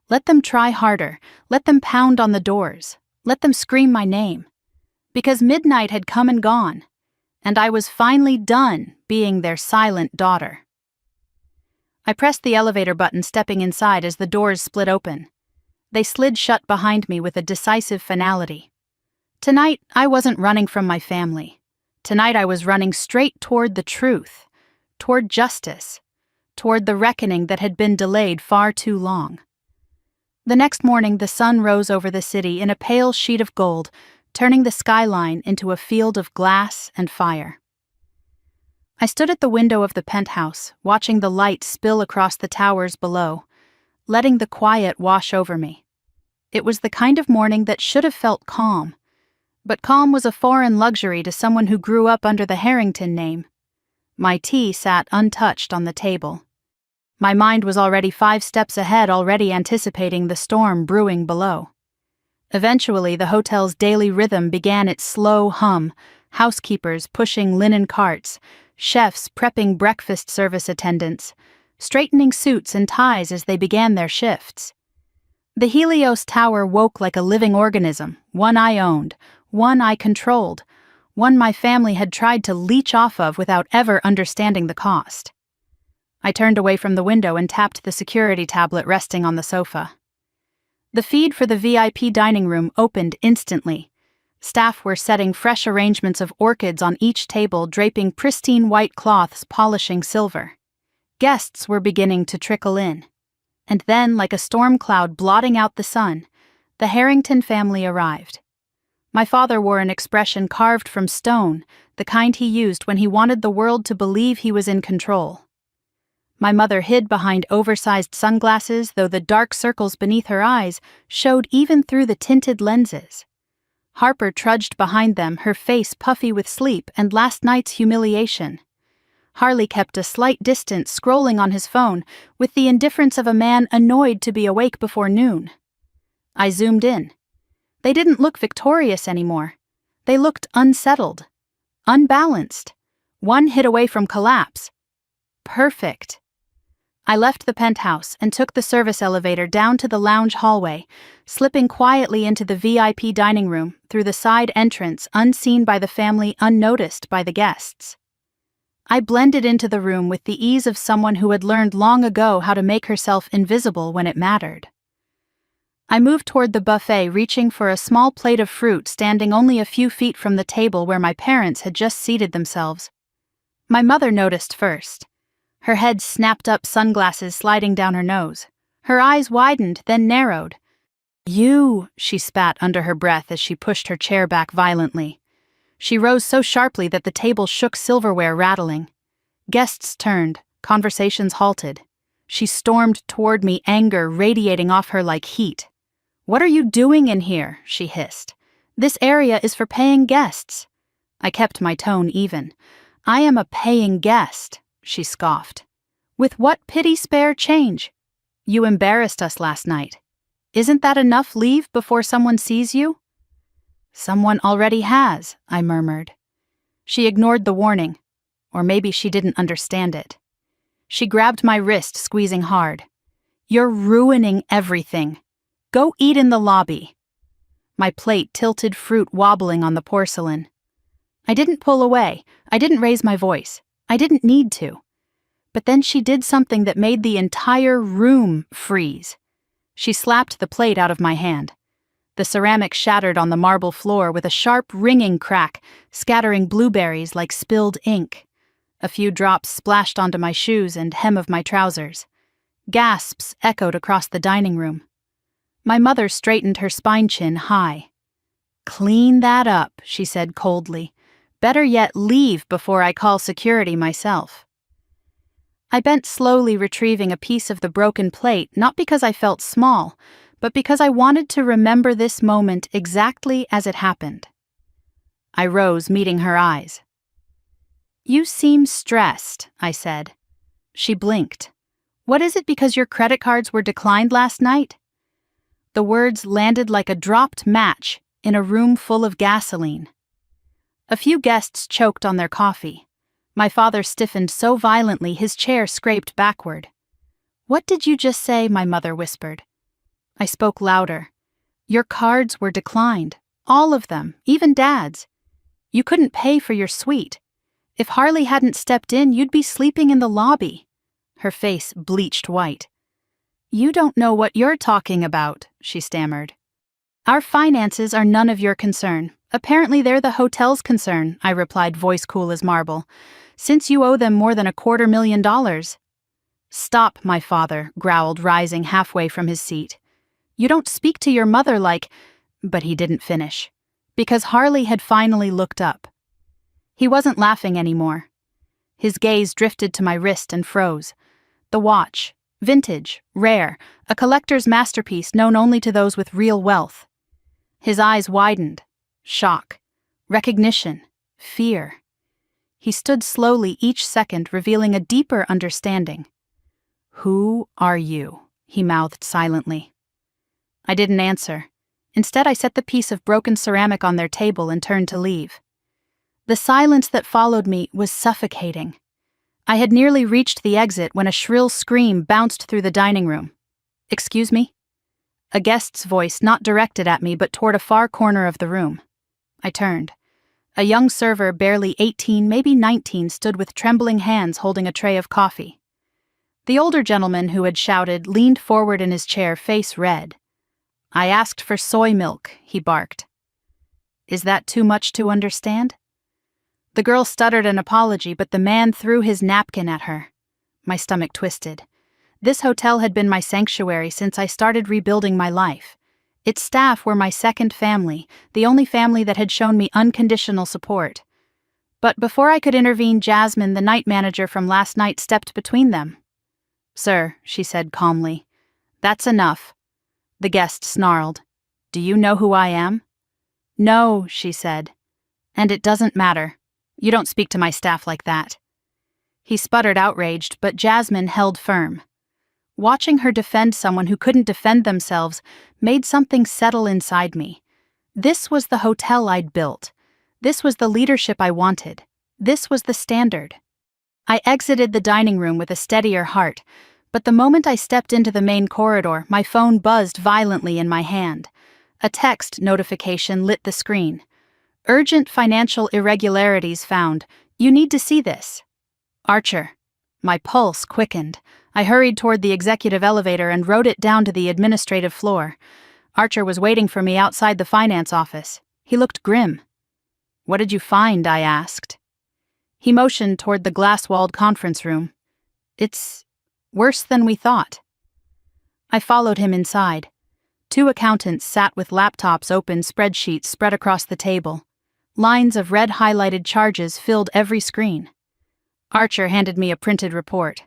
Let them try harder. Let them pound on the doors. Let them scream my name. Because midnight had come and gone, and I was finally done being their silent daughter. I pressed the elevator button, stepping inside as the doors split open. They slid shut behind me with a decisive finality. Tonight, I wasn't running from my family. Tonight I was running straight toward the truth, toward justice, toward the reckoning that had been delayed far too long. The next morning, the sun rose over the city in a pale sheet of gold, turning the skyline into a field of glass and fire. I stood at the window of the penthouse, watching the light spill across the towers below, letting the quiet wash over me. It was the kind of morning that should have felt calm, but calm was a foreign luxury to someone who grew up under the Harrington name. My tea sat untouched on the table. My mind was already 5 steps ahead, already anticipating the storm brewing below. Eventually, the hotel's daily rhythm began its slow hum, housekeepers pushing linen carts, chefs prepping breakfast service attendants, straightening suits and ties as they began their shifts. The Helios Tower woke like a living organism, one I owned, one I controlled, one my family had tried to leech off of without ever understanding the cost. I turned away from the window and tapped the security tablet resting on the sofa. The feed for the VIP dining room opened instantly. Staff were setting fresh arrangements of orchids on each table, draping pristine white cloths, polishing silver. Guests were beginning to trickle in. And then, like a storm cloud blotting out the sun, the Harrington family arrived. My father wore an expression carved from stone, the kind he used when he wanted the world to believe he was in control. My mother hid behind oversized sunglasses, though the dark circles beneath her eyes showed even through the tinted lenses. Harper trudged behind them, her face puffy with sleep and last night's humiliation. Harley kept a slight distance, scrolling on his phone, with the indifference of a man annoyed to be awake before noon. I zoomed in. They didn't look victorious anymore. They looked unsettled, unbalanced. One hit away from collapse. Perfect. I left the penthouse and took the service elevator down to the lounge hallway, slipping quietly into the VIP dining room through the side entrance, unseen by the family, unnoticed by the guests. I blended into the room with the ease of someone who had learned long ago how to make herself invisible when it mattered. I moved toward the buffet, reaching for a small plate of fruit standing only a few feet from the table where my parents had just seated themselves. My mother noticed first. Her head snapped up, sunglasses sliding down her nose. Her eyes widened, then narrowed. "You," she spat under her breath as she pushed her chair back violently. She rose so sharply that the table shook, silverware rattling. Guests turned, conversations halted. She stormed toward me, anger radiating off her like heat. "What are you doing in here?" she hissed. "This area is for paying guests." I kept my tone even. "I am a paying guest," she scoffed. "With what pity spare change? You embarrassed us last night. Isn't that enough leave before someone sees you?" "Someone already has," I murmured. She ignored the warning, or maybe she didn't understand it. She grabbed my wrist, squeezing hard. "You're ruining everything. Go eat in the lobby." My plate tilted, fruit wobbling on the porcelain. I didn't pull away. I didn't raise my voice. I didn't need to. But then she did something that made the entire room freeze. She slapped the plate out of my hand. The ceramic shattered on the marble floor with a sharp, ringing crack, scattering blueberries like spilled ink. A few drops splashed onto my shoes and hem of my trousers. Gasps echoed across the dining room. My mother straightened her spine chin high. "Clean that up," she said coldly. "Better yet, leave before I call security myself." I bent slowly, retrieving a piece of the broken plate, not because I felt small, but because I wanted to remember this moment exactly as it happened. I rose, meeting her eyes. "You seem stressed," I said. She blinked. "What is it, because your credit cards were declined last night?" The words landed like a dropped match in a room full of gasoline. A few guests choked on their coffee. My father stiffened so violently his chair scraped backward. "What did you just say?" my mother whispered. I spoke louder. "Your cards were declined. All of them, even Dad's. You couldn't pay for your suite. If Harley hadn't stepped in, you'd be sleeping in the lobby." Her face bleached white. "You don't know what you're talking about," she stammered. "Our finances are none of your concern. Apparently they're the hotel's concern," I replied, voice cool as marble. "Since you owe them more than $250,000. "Stop," my father growled, rising halfway from his seat. "You don't speak to your mother like—" But he didn't finish, because Harley had finally looked up. He wasn't laughing anymore. His gaze drifted to my wrist and froze. The watch, vintage, rare, a collector's masterpiece known only to those with real wealth. His eyes widened. Shock, recognition, fear. He stood slowly each second, revealing a deeper understanding. "Who are you?" he mouthed silently. I didn't answer. Instead, I set the piece of broken ceramic on their table and turned to leave. The silence that followed me was suffocating. I had nearly reached the exit when a shrill scream bounced through the dining room. "Excuse me?" A guest's voice, not directed at me but toward a far corner of the room. I turned. A young server, barely 18, maybe 19, stood with trembling hands holding a tray of coffee. The older gentleman who had shouted leaned forward in his chair, face red. "I asked for soy milk," he barked. "Is that too much to understand?" The girl stuttered an apology, but the man threw his napkin at her. My stomach twisted. This hotel had been my sanctuary since I started rebuilding my life. Its staff were my second family, the only family that had shown me unconditional support. But before I could intervene, Jasmine, the night manager from last night, stepped between them. "Sir," she said calmly, "that's enough." The guest snarled. "Do you know who I am?" "No," she said. "And it doesn't matter. You don't speak to my staff like that." He sputtered, outraged, but Jasmine held firm. Watching her defend someone who couldn't defend themselves made something settle inside me. This was the hotel I'd built. This was the leadership I wanted. This was the standard. I exited the dining room with a steadier heart, but the moment I stepped into the main corridor, my phone buzzed violently in my hand. A text notification lit the screen. "Urgent financial irregularities found. You need to see this." Archer. My pulse quickened. I hurried toward the executive elevator and rode it down to the administrative floor. Archer was waiting for me outside the finance office. He looked grim. "What did you find?" I asked. He motioned toward the glass-walled conference room. "It's worse than we thought." I followed him inside. Two accountants sat with laptops open, spreadsheets spread across the table. Lines of red highlighted charges filled every screen. Archer handed me a printed report.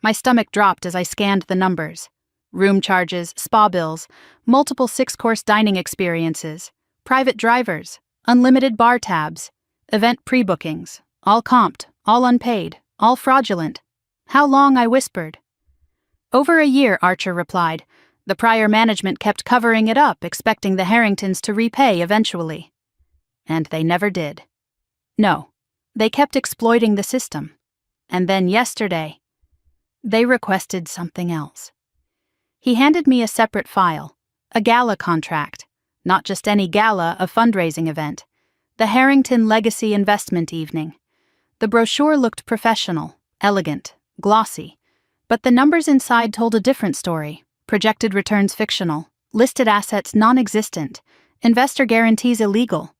My stomach dropped as I scanned the numbers. Room charges, spa bills, multiple 6-course dining experiences, private drivers, unlimited bar tabs, event pre-bookings, all comped, all unpaid, all fraudulent. "How long?" I whispered. "Over a year," Archer replied. "The prior management kept covering it up, expecting the Harringtons to repay eventually." And they never did. No, they kept exploiting the system. And then yesterday, they requested something else. He handed me a separate file, a gala contract. Not just any gala, a fundraising event. The Harrington Legacy Investment Evening. The brochure looked professional, elegant, glossy. But the numbers inside told a different story. Projected returns fictional, listed assets non-existent, investor guarantees illegal.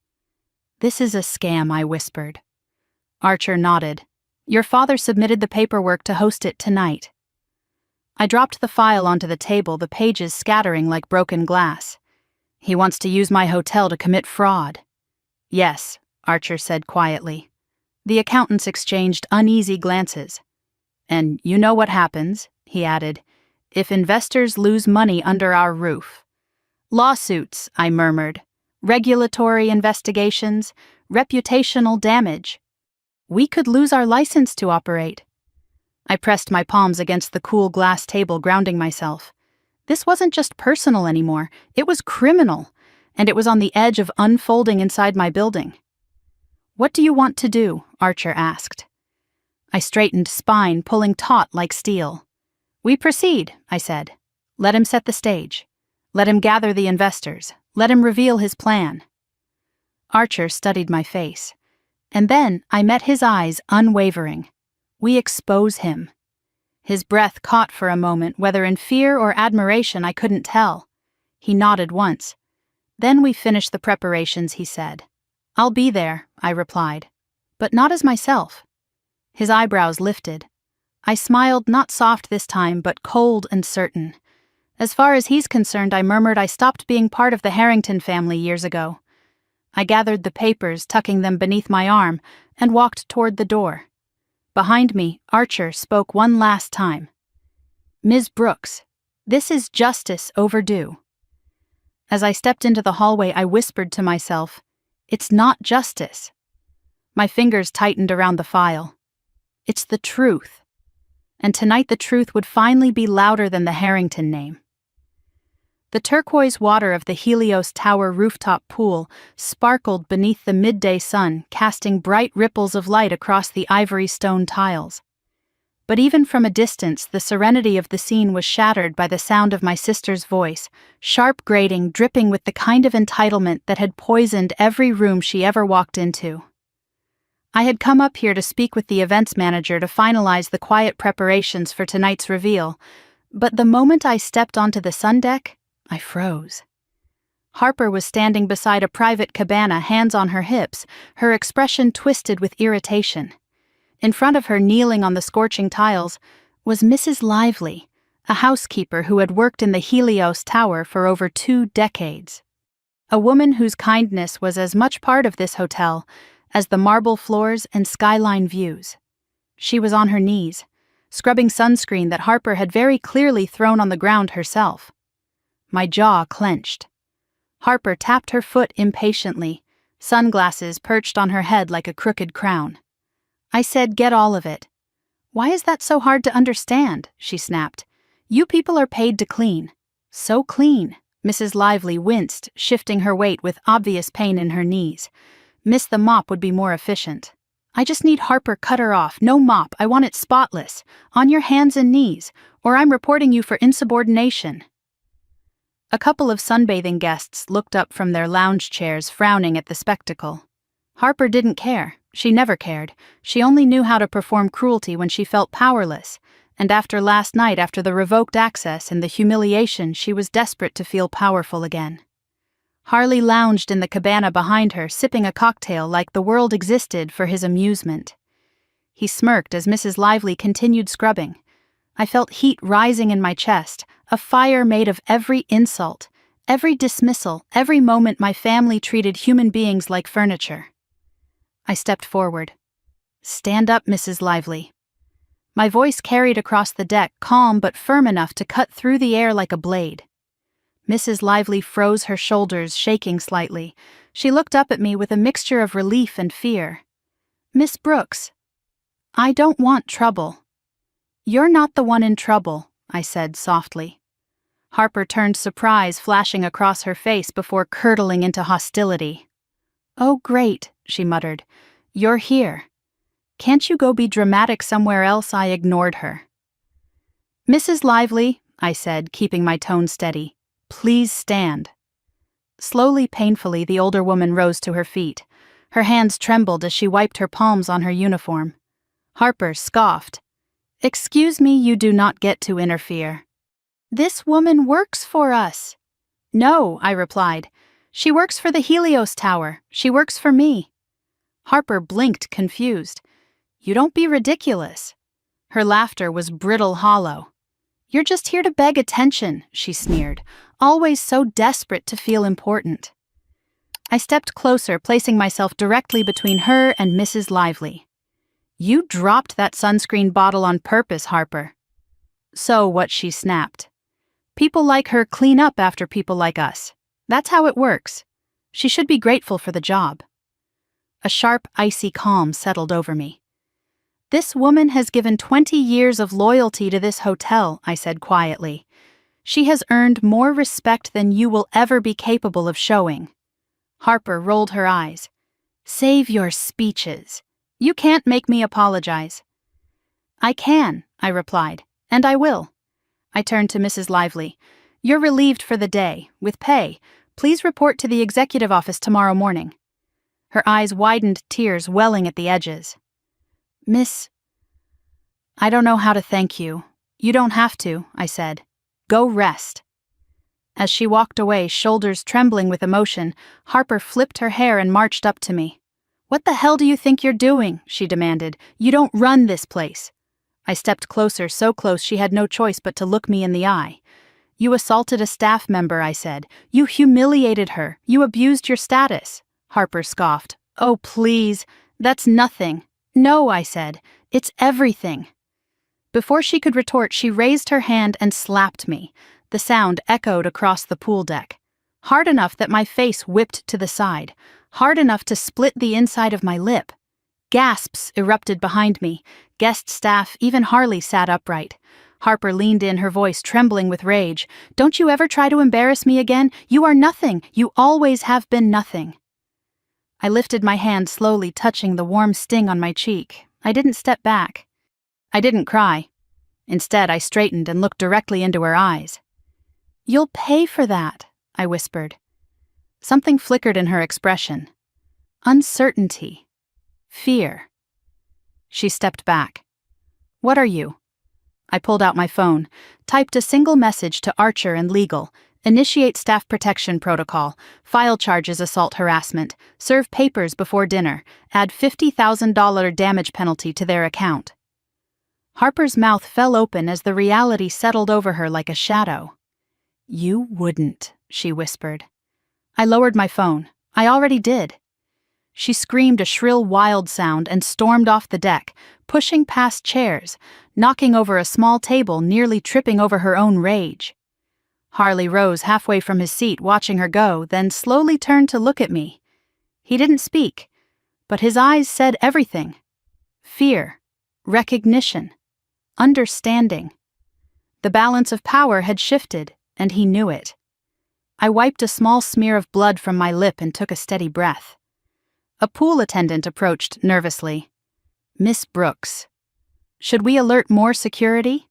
"This is a scam," I whispered. Archer nodded. "Your father submitted the paperwork to host it tonight." I dropped the file onto the table, the pages scattering like broken glass. "He wants to use my hotel to commit fraud." "Yes," Archer said quietly. The accountants exchanged uneasy glances. "And you know what happens," he added, "if investors lose money under our roof." "Lawsuits," I murmured. "Regulatory investigations, reputational damage. We could lose our license to operate." I pressed my palms against the cool glass table, grounding myself. This wasn't just personal anymore, it was criminal, and it was on the edge of unfolding inside my building. "What do you want to do?" Archer asked. I straightened, spine pulling taut like steel. "We proceed," I said. "Let him set the stage. Let him gather the investors. Let him reveal his plan." Archer studied my face. And then I met his eyes, unwavering. "We expose him." His breath caught for a moment, whether in fear or admiration I couldn't tell. He nodded once. "Then we finish the preparations," he said. "I'll be there," I replied. "But not as myself." His eyebrows lifted. I smiled, not soft this time, but cold and certain. "As far as he's concerned," I murmured, "I stopped being part of the Harrington family years ago." I gathered the papers, tucking them beneath my arm, and walked toward the door. Behind me, Archer spoke one last time. "Ms. Brooks, this is justice overdue." As I stepped into the hallway, I whispered to myself, "It's not justice." My fingers tightened around the file. It's the truth. And tonight the truth would finally be louder than the Harrington name. The turquoise water of the Helios Tower rooftop pool sparkled beneath the midday sun, casting bright ripples of light across the ivory stone tiles. But even from a distance, the serenity of the scene was shattered by the sound of my sister's voice, sharp grating, dripping with the kind of entitlement that had poisoned every room she ever walked into. I had come up here to speak with the events manager to finalize the quiet preparations for tonight's reveal, but the moment I stepped onto the sun deck, I froze. Harper was standing beside a private cabana, hands on her hips, her expression twisted with irritation. In front of her, kneeling on the scorching tiles, was Mrs. Lively, a housekeeper who had worked in the Helios Tower for over 2 decades. A woman whose kindness was as much part of this hotel as the marble floors and skyline views. She was on her knees, scrubbing sunscreen that Harper had very clearly thrown on the ground herself. My jaw clenched. Harper tapped her foot impatiently, sunglasses perched on her head like a crooked crown. I said, "Get all of it." "Why is that so hard to understand?" she snapped. "You people are paid to clean." "So clean." Mrs. Lively winced, shifting her weight with obvious pain in her knees. "Miss, the mop would be more efficient." "I just need Harper cut her off. No mop. I want it spotless. On your hands and knees, or I'm reporting you for insubordination." A couple of sunbathing guests looked up from their lounge chairs, frowning at the spectacle. Harper didn't care. She never cared. She only knew how to perform cruelty when she felt powerless, and after last night, after the revoked access and the humiliation, she was desperate to feel powerful again. Harley lounged in the cabana behind her, sipping a cocktail like the world existed for his amusement. He smirked as Mrs. Lively continued scrubbing. I felt heat rising in my chest, a fire made of every insult, every dismissal, every moment my family treated human beings like furniture. I stepped forward. "Stand up, Mrs. Lively." My voice carried across the deck, calm but firm enough to cut through the air like a blade. Mrs. Lively froze her shoulders, shaking slightly. She looked up at me with a mixture of relief and fear. "Miss Brooks, I don't want trouble." "You're not the one in trouble," I said softly. Harper turned, surprise flashing across her face before curdling into hostility. "Oh, great," she muttered. "You're here. Can't you go be dramatic somewhere else?" I ignored her. "Mrs. Lively," I said, keeping my tone steady, "please stand." Slowly, painfully, the older woman rose to her feet. Her hands trembled as she wiped her palms on her uniform. Harper scoffed. Excuse me, you do not get to interfere. This woman works for us. No, I replied. She works for the Helios Tower. She works for me. Harper blinked, confused. You don't be ridiculous. Her laughter was brittle hollow. You're just here to beg attention, she sneered, always so desperate to feel important. I stepped closer, placing myself directly between her and Mrs. Lively. You dropped that sunscreen bottle on purpose, Harper. So what, she snapped. People like her clean up after people like us. That's how it works. She should be grateful for the job. A sharp, icy calm settled over me. This woman has given 20 years of loyalty to this hotel, I said quietly. She has earned more respect than you will ever be capable of showing. Harper rolled her eyes. Save your speeches. You can't make me apologize. I can, I replied, and I will. I turned to Mrs. Lively. You're relieved for the day, with pay. Please report to the executive office tomorrow morning. Her eyes widened, tears welling at the edges. Miss, I don't know how to thank you. You don't have to, I said. Go rest. As she walked away, shoulders trembling with emotion, Harper flipped her hair and marched up to me. What the hell do you think you're doing? She demanded. You don't run this place. I stepped closer, so close she had no choice but to look me in the eye. You assaulted a staff member, I said. You humiliated her. You abused your status. Harper scoffed. Oh, please. That's nothing. No, I said. It's everything. Before she could retort, she raised her hand and slapped me. The sound echoed across the pool deck. Hard enough that my face whipped to the side. Hard enough to split the inside of my lip. Gasps erupted behind me. Guest staff, even Harley, sat upright. Harper leaned in, her voice trembling with rage. Don't you ever try to embarrass me again? You are nothing. You always have been nothing. I lifted my hand slowly, touching the warm sting on my cheek. I didn't step back. I didn't cry. Instead, I straightened and looked directly into her eyes. You'll pay for that, I whispered. Something flickered in her expression. Uncertainty. Fear. She stepped back. What are you? I pulled out my phone, typed a single message to Archer and legal. Initiate staff protection protocol, file charges assault harassment, serve papers before dinner, add $50,000 damage penalty to their account. Harper's mouth fell open as the reality settled over her like a shadow. You wouldn't, she whispered. I lowered my phone. I already did. She screamed a shrill, wild sound and stormed off the deck, pushing past chairs, knocking over a small table, nearly tripping over her own rage. Harley rose halfway from his seat, watching her go, then slowly turned to look at me. He didn't speak, but his eyes said everything. Fear, recognition, understanding. The balance of power had shifted, and he knew it. I wiped a small smear of blood from my lip and took a steady breath. A pool attendant approached nervously. Miss Brooks. Should we alert more security?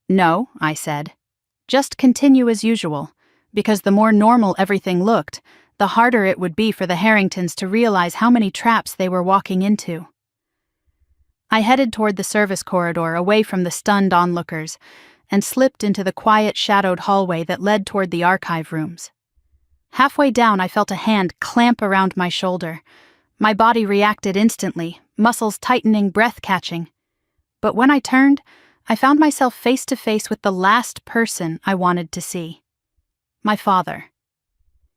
No, I said. Just continue as usual, because the more normal everything looked, the harder it would be for the Harringtons to realize how many traps they were walking into. I headed toward the service corridor, away from the stunned onlookers, and slipped into the quiet, shadowed hallway that led toward the archive rooms. Halfway down, I felt a hand clamp around my shoulder. My body reacted instantly, muscles tightening, breath catching. But when I turned, I found myself face to face with the last person I wanted to see. My father.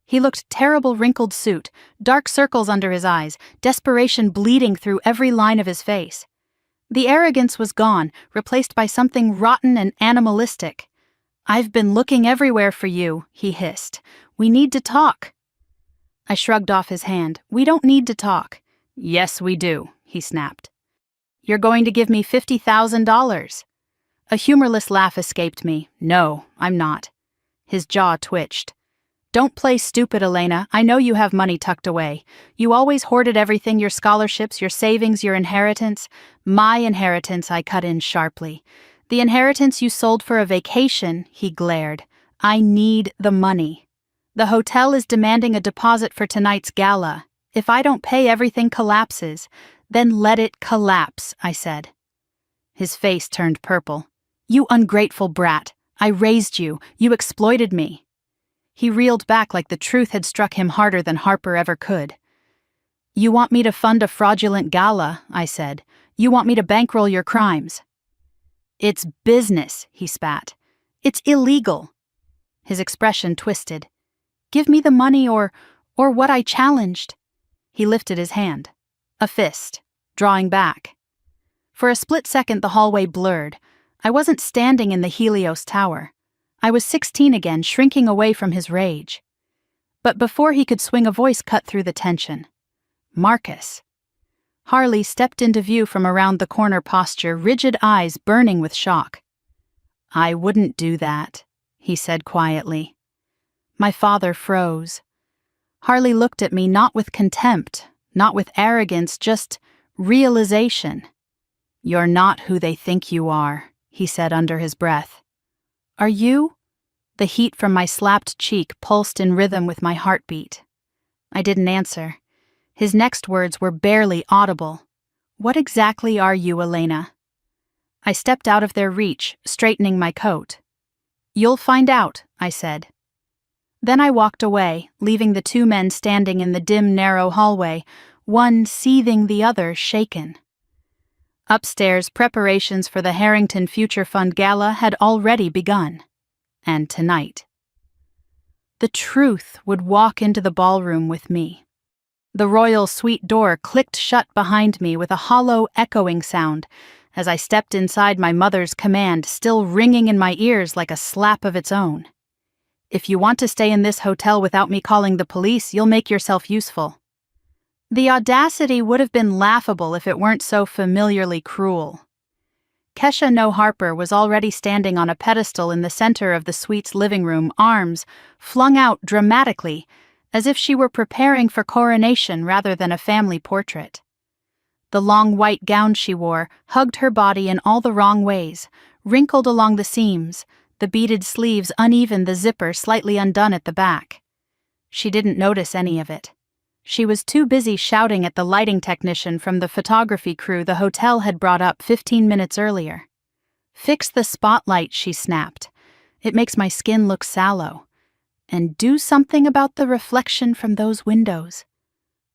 He looked terrible, wrinkled suit, dark circles under his eyes, desperation bleeding through every line of his face. The arrogance was gone, replaced by something rotten and animalistic. I've been looking everywhere for you, he hissed. We need to talk. I shrugged off his hand. We don't need to talk. Yes, we do, he snapped. You're going to give me $50,000. A humorless laugh escaped me. No, I'm not. His jaw twitched. Don't play stupid, Elena. I know you have money tucked away. You always hoarded everything, your scholarships, your savings, your inheritance. My inheritance, I cut in sharply. The inheritance you sold for a vacation, he glared. I need the money. The hotel is demanding a deposit for tonight's gala. If I don't pay, everything collapses. Then let it collapse, I said. His face turned purple. "You ungrateful brat! I raised you. You exploited me." He reeled back like the truth had struck him harder than Harper ever could. "You want me to fund a fraudulent gala," I said. "You want me to bankroll your crimes." "It's business," he spat. "It's illegal." His expression twisted. "Give me the money or what I challenged." He lifted his hand. A fist, drawing back. For a split second the hallway blurred. I wasn't standing in the Helios Tower. I was 16 again, shrinking away from his rage. But before he could swing, a voice cut through the tension. "Marcus." Harley stepped into view from around the corner posture, rigid eyes burning with shock. "I wouldn't do that," he said quietly. My father froze. Harley looked at me not with contempt, not with arrogance, just realization. "You're not who they think you are," he said under his breath. "Are you?" The heat from my slapped cheek pulsed in rhythm with my heartbeat. I didn't answer. His next words were barely audible. "What exactly are you, Elena?" I stepped out of their reach, straightening my coat. "You'll find out," I said. Then I walked away, leaving the two men standing in the dim, narrow hallway, one seething, the other shaken. Upstairs, preparations for the Harrington Future Fund Gala had already begun. And tonight, the truth would walk into the ballroom with me. The royal suite door clicked shut behind me with a hollow, echoing sound as I stepped inside, my mother's command still ringing in my ears like a slap of its own. "If you want to stay in this hotel without me calling the police, you'll make yourself useful." The audacity would have been laughable if it weren't so familiarly cruel. Kesha No Harper was already standing on a pedestal in the center of the suite's living room, arms flung out dramatically, as if she were preparing for coronation rather than a family portrait. The long white gown she wore hugged her body in all the wrong ways, wrinkled along the seams, the beaded sleeves uneven, the zipper slightly undone at the back. She didn't notice any of it. She was too busy shouting at the lighting technician from the photography crew the hotel had brought up 15 minutes earlier. "Fix the spotlight," she snapped. "It makes my skin look sallow. And do something about the reflection from those windows.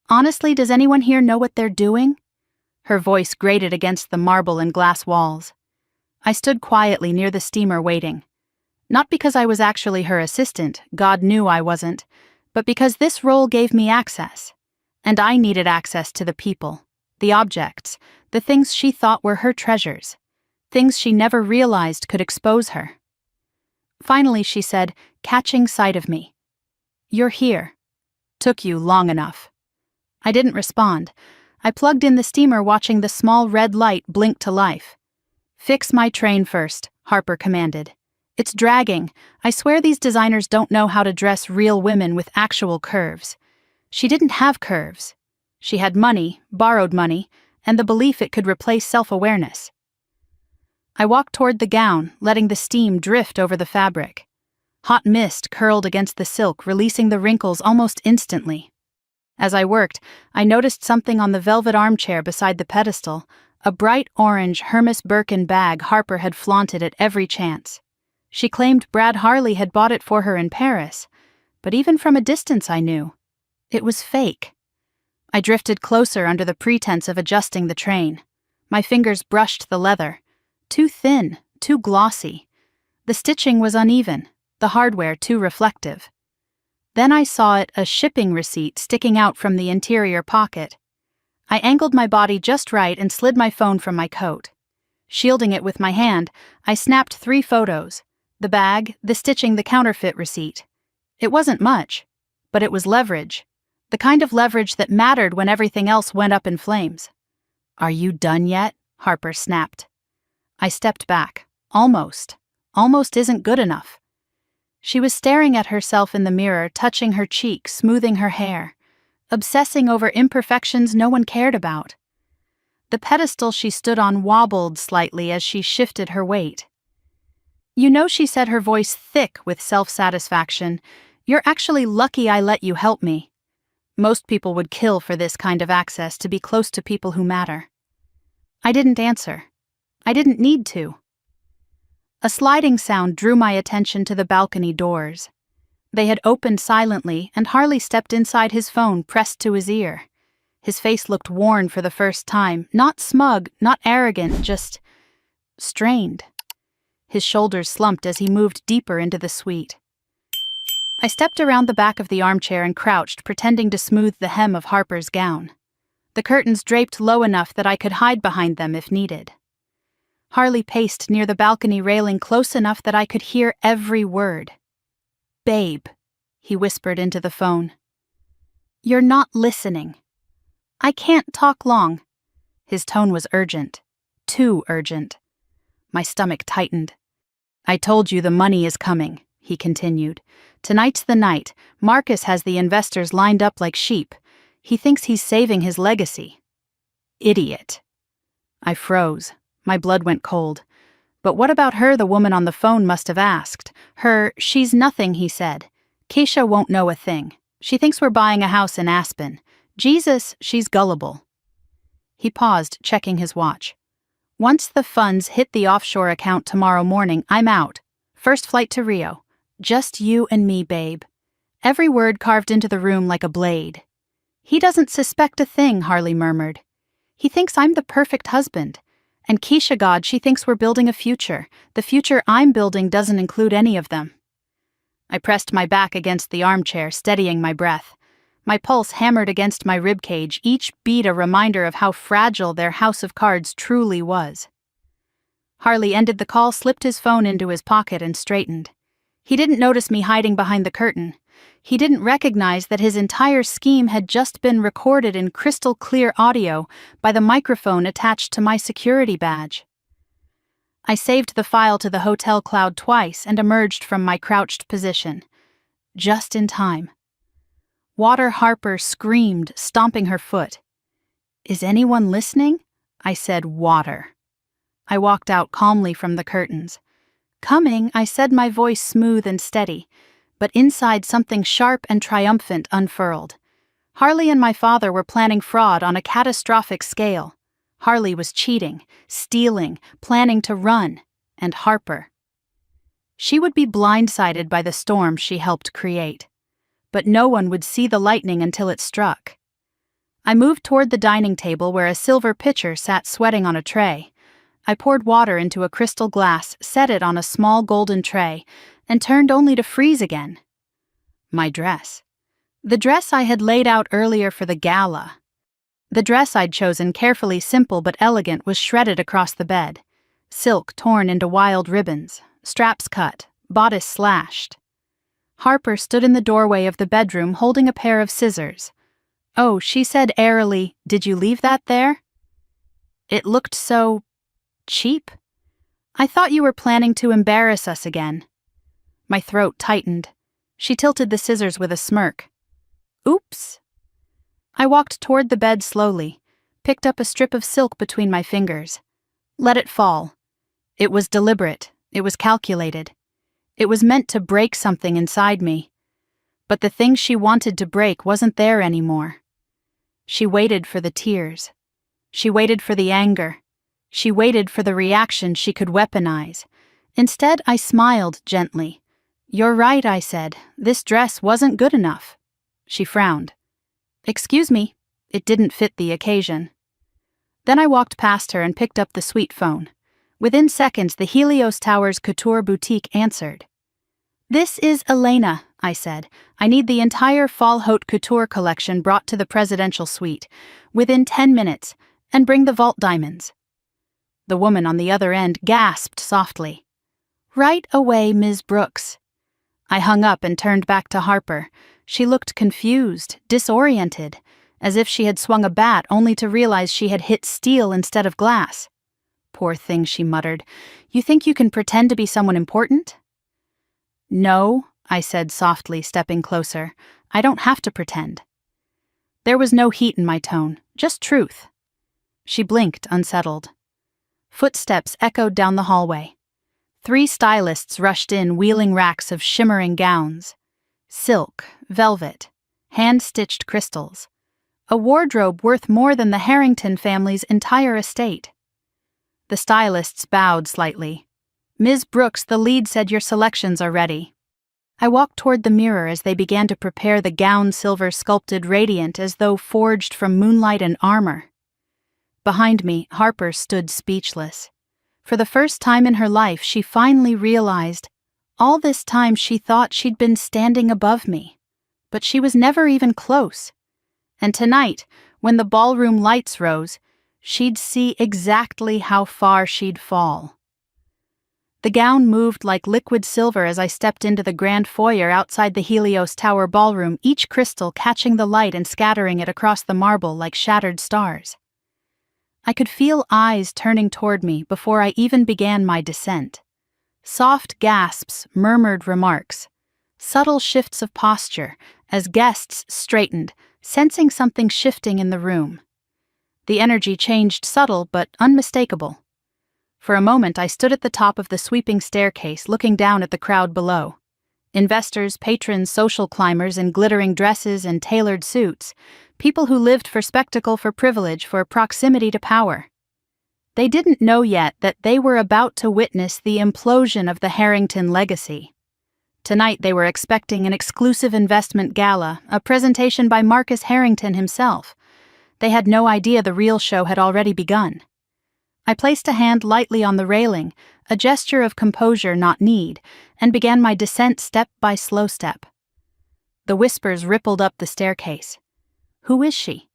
Honestly, does anyone here know what they're doing?" Her voice grated against the marble and glass walls. I stood quietly near the steamer waiting. Not because I was actually her assistant, God knew I wasn't, but because this role gave me access. And I needed access to the people, the objects, the things she thought were her treasures, things she never realized could expose her. Finally, she said, catching sight of me. "You're here. Took you long enough." I didn't respond. I plugged in the steamer, watching the small red light blink to life. "Fix my train first," Harper commanded. "It's dragging. I swear these designers don't know how to dress real women with actual curves." She didn't have curves. She had money, borrowed money, and the belief it could replace self-awareness. I walked toward the gown, letting the steam drift over the fabric. Hot mist curled against the silk, releasing the wrinkles almost instantly. As I worked, I noticed something on the velvet armchair beside the pedestal, a bright orange Hermes Birkin bag Harper had flaunted at every chance. She claimed Brad Harley had bought it for her in Paris, but even from a distance I knew. It was fake. I drifted closer under the pretense of adjusting the train. My fingers brushed the leather. Too thin, too glossy. The stitching was uneven, the hardware too reflective. Then I saw it, a shipping receipt sticking out from the interior pocket. I angled my body just right and slid my phone from my coat. Shielding it with my hand, I snapped 3 photos: the bag, the stitching, the counterfeit receipt. It wasn't much, but it was leverage. The kind of leverage that mattered when everything else went up in flames. "Are you done yet?" Harper snapped. I stepped back. Almost. Almost isn't good enough. She was staring at herself in the mirror, touching her cheek, smoothing her hair, obsessing over imperfections no one cared about. The pedestal she stood on wobbled slightly as she shifted her weight. "You know," she said, her voice thick with self-satisfaction, "you're actually lucky I let you help me. Most people would kill for this kind of access, to be close to people who matter." I didn't answer. I didn't need to. A sliding sound drew my attention to the balcony doors. They had opened silently, and Harley stepped inside, his phone pressed to his ear. His face looked worn for the first time, not smug, not arrogant, just strained. His shoulders slumped as he moved deeper into the suite. I stepped around the back of the armchair and crouched, pretending to smooth the hem of Harper's gown. The curtains draped low enough that I could hide behind them if needed. Harley paced near the balcony railing, close enough that I could hear every word. "Babe," he whispered into the phone. "You're not listening. I can't talk long." His tone was urgent. Too urgent. My stomach tightened. "I told you the money is coming," he continued. "Tonight's the night. Marcus has the investors lined up like sheep. He thinks he's saving his legacy." Idiot. I froze. My blood went cold. "But what about her?" the woman on the phone must have asked. She's nothing," he said. "Keisha won't know a thing. She thinks we're buying a house in Aspen. Jesus, she's gullible." He paused, checking his watch. "Once the funds hit the offshore account tomorrow morning, I'm out. First flight to Rio. Just you and me, babe." Every word carved into the room like a blade. "He doesn't suspect a thing," Harley murmured. "He thinks I'm the perfect husband. And Keisha, God, she thinks we're building a future. The future I'm building doesn't include any of them." I pressed my back against the armchair, steadying my breath. My pulse hammered against my ribcage, each beat a reminder of how fragile their house of cards truly was. Harley ended the call, slipped his phone into his pocket, and straightened. He didn't notice me hiding behind the curtain. He didn't recognize that his entire scheme had just been recorded in crystal-clear audio by the microphone attached to my security badge. I saved the file to the hotel cloud twice and emerged from my crouched position. Just in time. Water Harper screamed, stomping her foot. "Is anyone listening?" I said, "Water." I walked out calmly from the curtains. "Coming," I said, my voice smooth and steady, but inside something sharp and triumphant unfurled. Harley and my father were planning fraud on a catastrophic scale. Harley was cheating, stealing, planning to run, and Harper. She would be blindsided by the storm she helped create. But no one would see the lightning until it struck. I moved toward the dining table where a silver pitcher sat sweating on a tray. I poured water into a crystal glass, set it on a small golden tray, and turned only to freeze again. My dress. The dress I had laid out earlier for the gala. The dress I'd chosen, carefully simple but elegant, was shredded across the bed. Silk torn into wild ribbons, straps cut, bodice slashed. Harper stood in the doorway of the bedroom holding a pair of scissors. "Oh," she said airily, "did you leave that there?" It looked so cheap. "I thought you were planning to embarrass us again." My throat tightened. She tilted the scissors with a smirk. "Oops." I walked toward the bed slowly, picked up a strip of silk between my fingers. Let it fall. It was deliberate. It was calculated. It was meant to break something inside me. But the thing she wanted to break wasn't there anymore. She waited for the tears. She waited for the anger. She waited for the reaction she could weaponize. Instead, I smiled gently. "You're right," I said. "This dress wasn't good enough." She frowned. "Excuse me, it didn't fit the occasion." Then I walked past her and picked up the suite phone. Within seconds, the Helios Towers Couture Boutique answered. "This is Elena," I said. "I need the entire Fall Haute Couture collection brought to the presidential suite, within 10 minutes, and bring the vault diamonds." The woman on the other end gasped softly. "Right away, Ms. Brooks." I hung up and turned back to Harper. She looked confused, disoriented, as if she had swung a bat only to realize she had hit steel instead of glass. "Poor thing," she muttered. "You think you can pretend to be someone important?" "No," I said softly, stepping closer. "I don't have to pretend." There was no heat in my tone, just truth. She blinked, unsettled. Footsteps echoed down the hallway. 3 stylists rushed in, wheeling racks of shimmering gowns. Silk, velvet, hand-stitched crystals. A wardrobe worth more than the Harrington family's entire estate. The stylists bowed slightly. "Ms. Brooks, the lead said your selections are ready." I walked toward the mirror as they began to prepare the gown, silver sculpted radiant as though forged from moonlight and armor. Behind me, Harper stood speechless. For the first time in her life, she finally realized all this time she thought she'd been standing above me. But she was never even close. And tonight, when the ballroom lights rose, she'd see exactly how far she'd fall. The gown moved like liquid silver as I stepped into the grand foyer outside the Helios Tower ballroom, each crystal catching the light and scattering it across the marble like shattered stars. I could feel eyes turning toward me before I even began my descent. Soft gasps, murmured remarks, subtle shifts of posture as guests straightened, sensing something shifting in the room. The energy changed, subtle but unmistakable. For a moment I stood at the top of the sweeping staircase looking down at the crowd below. Investors, patrons, social climbers in glittering dresses and tailored suits, people who lived for spectacle, for privilege, for proximity to power. They didn't know yet that they were about to witness the implosion of the Harrington legacy. Tonight they were expecting an exclusive investment gala, a presentation by Marcus Harrington himself. They had no idea the real show had already begun. I placed a hand lightly on the railing, a gesture of composure, not need, and began my descent step by slow step. The whispers rippled up the staircase. Who is she?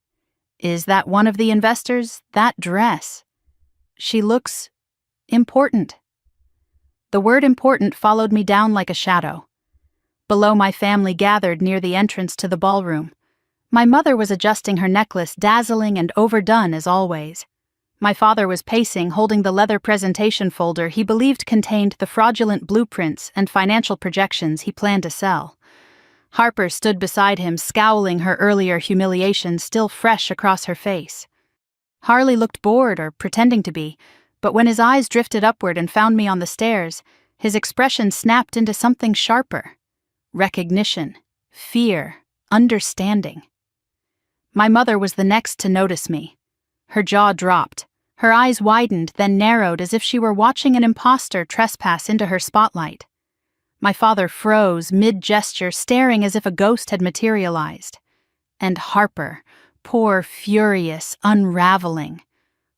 Is that one of the investors? That dress? She looks important. The word important followed me down like a shadow. Below, my family gathered near the entrance to the ballroom. My mother was adjusting her necklace, dazzling and overdone as always. My father was pacing, holding the leather presentation folder he believed contained the fraudulent blueprints and financial projections he planned to sell. Harper stood beside him, scowling, her earlier humiliation still fresh across her face. Harley looked bored, or pretending to be, but when his eyes drifted upward and found me on the stairs, his expression snapped into something sharper. Recognition, fear, understanding. My mother was the next to notice me. Her jaw dropped. Her eyes widened, then narrowed as if she were watching an imposter trespass into her spotlight. My father froze, mid-gesture, staring as if a ghost had materialized. And Harper, poor, furious, unraveling.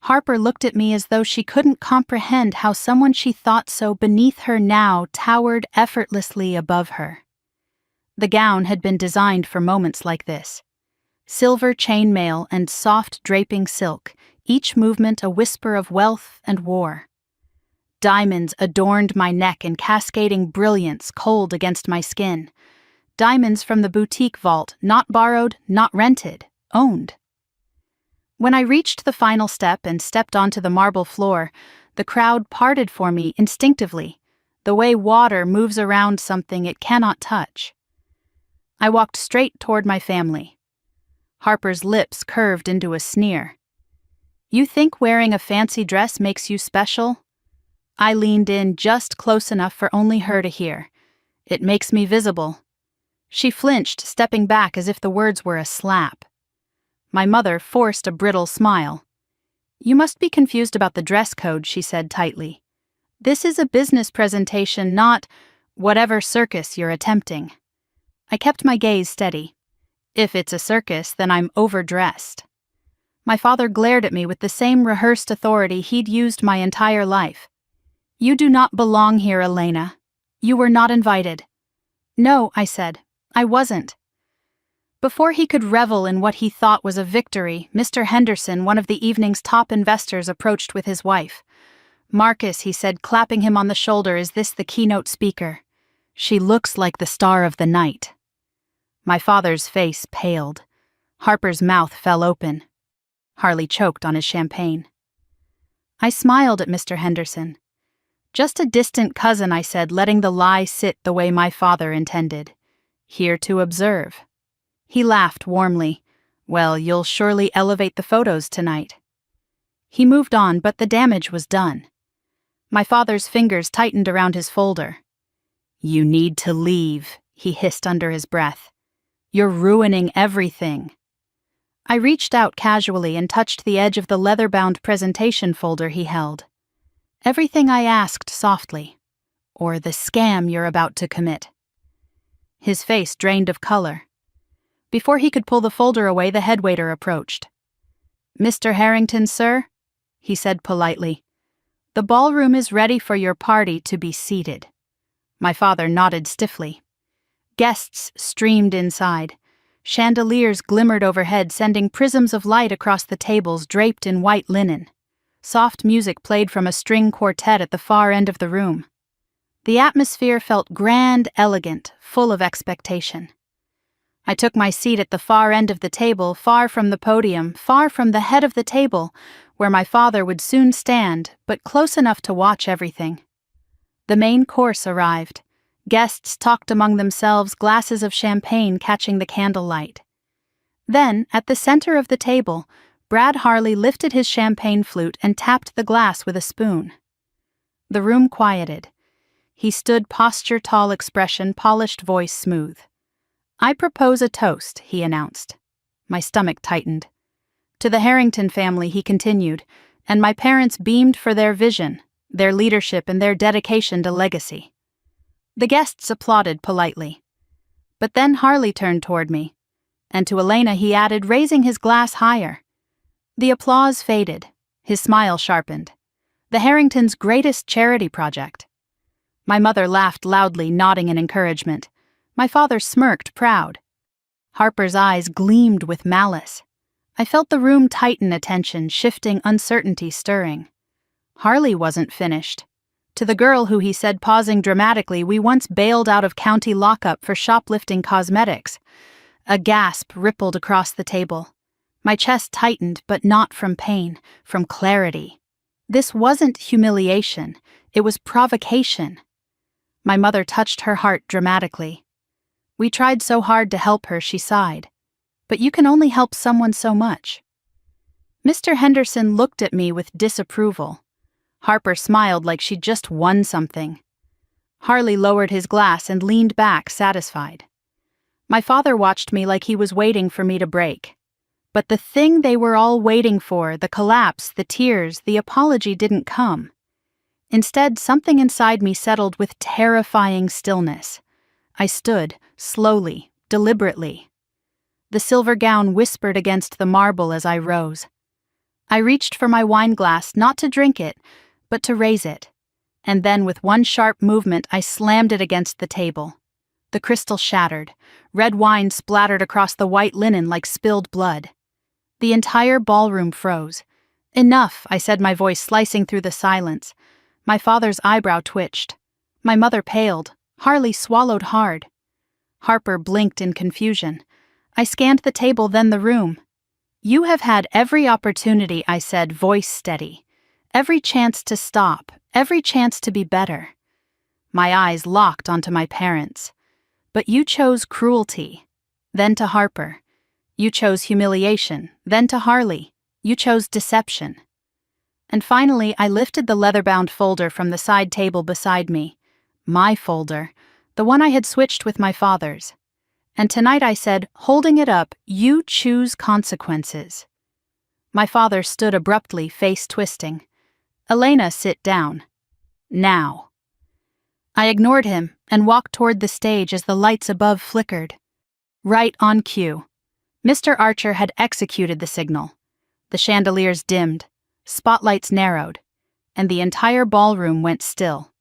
Harper looked at me as though she couldn't comprehend how someone she thought so beneath her now towered effortlessly above her. The gown had been designed for moments like this. Silver chainmail and soft draping silk, each movement a whisper of wealth and war. Diamonds adorned my neck in cascading brilliance cold against my skin. Diamonds from the boutique vault, not borrowed, not rented, owned. When I reached the final step and stepped onto the marble floor, the crowd parted for me instinctively, the way water moves around something it cannot touch. I walked straight toward my family. Harper's lips curved into a sneer. "You think wearing a fancy dress makes you special?" I leaned in just close enough for only her to hear. "It makes me visible." She flinched, stepping back as if the words were a slap. My mother forced a brittle smile. "You must be confused about the dress code," she said tightly. "This is a business presentation, not whatever circus you're attempting." I kept my gaze steady. If it's a circus, then I'm overdressed. My father glared at me with the same rehearsed authority he'd used my entire life. "You do not belong here, Elena. You were not invited." "No," I said. "I wasn't." Before he could revel in what he thought was a victory, Mr. Henderson, one of the evening's top investors, approached with his wife. "Marcus," he said, clapping him on the shoulder, "is this the keynote speaker? She looks like the star of the night." My father's face paled. Harper's mouth fell open. Harley choked on his champagne. I smiled at Mr. Henderson. "Just a distant cousin," I said, letting the lie sit the way my father intended. "Here to observe." He laughed warmly. "Well, you'll surely elevate the photos tonight." He moved on, but the damage was done. My father's fingers tightened around his folder. "You need to leave," he hissed under his breath. "You're ruining everything." I reached out casually and touched the edge of the leather-bound presentation folder he held. Everything I asked softly. Or the scam you're about to commit. His face drained of color. Before he could pull the folder away, the headwaiter approached. "Mr. Harrington, sir," he said politely, "the ballroom is ready for your party to be seated." My father nodded stiffly. Guests streamed inside. Chandeliers glimmered overhead, sending prisms of light across the tables draped in white linen. Soft music played from a string quartet at the far end of the room. The atmosphere felt grand, elegant, full of expectation. I took my seat at the far end of the table, far from the podium, far from the head of the table, where my father would soon stand, but close enough to watch everything. The main course arrived. Guests talked among themselves, glasses of champagne catching the candlelight. Then, at the center of the table, Brad Harley lifted his champagne flute and tapped the glass with a spoon. The room quieted. He stood, posture tall, expression, polished voice smooth. "I propose a toast," he announced. My stomach tightened. "To the Harrington family," he continued, "and my parents beamed for their vision, their leadership, and their dedication to legacy." The guests applauded politely. But then Harley turned toward me, and to Elena he added, raising his glass higher. The applause faded. His smile sharpened. The Harringtons' greatest charity project. My mother laughed loudly, nodding in encouragement. My father smirked, proud. Harper's eyes gleamed with malice. I felt the room tighten, attention shifting, uncertainty stirring. Harley wasn't finished. To the girl who he said, pausing dramatically, "We once bailed out of county lockup for shoplifting cosmetics." A gasp rippled across the table. My chest tightened, but not from pain, from clarity. This wasn't humiliation, it was provocation. My mother touched her heart dramatically. "We tried so hard to help her," she sighed. "But you can only help someone so much." Mr. Henderson looked at me with disapproval. Harper smiled like she'd just won something. Harley lowered his glass and leaned back, satisfied. My father watched me like he was waiting for me to break. But the thing they were all waiting for, the collapse, the tears, the apology, didn't come. Instead, something inside me settled with terrifying stillness. I stood, slowly, deliberately. The silver gown whispered against the marble as I rose. I reached for my wine glass, not to drink it, but to raise it. And then, with one sharp movement, I slammed it against the table. The crystal shattered. Red wine splattered across the white linen like spilled blood. The entire ballroom froze. "Enough," I said, my voice slicing through the silence. My father's eyebrow twitched. My mother paled. Harley swallowed hard. Harper blinked in confusion. I scanned the table, then the room. "You have had every opportunity," I said, voice steady. "Every chance to stop, every chance to be better." My eyes locked onto my parents. "But you chose cruelty." Then to Harper. "You chose humiliation." Then to Harley. "You chose deception." And finally, I lifted the leather-bound folder from the side table beside me. My folder, the one I had switched with my father's. And tonight I said, holding it up, "You choose consequences." My father stood abruptly, face twisting. "Elena, sit down. Now." I ignored him and walked toward the stage as the lights above flickered. Right on cue. Mr. Archer had executed the signal. The chandeliers dimmed, spotlights narrowed, and the entire ballroom went still.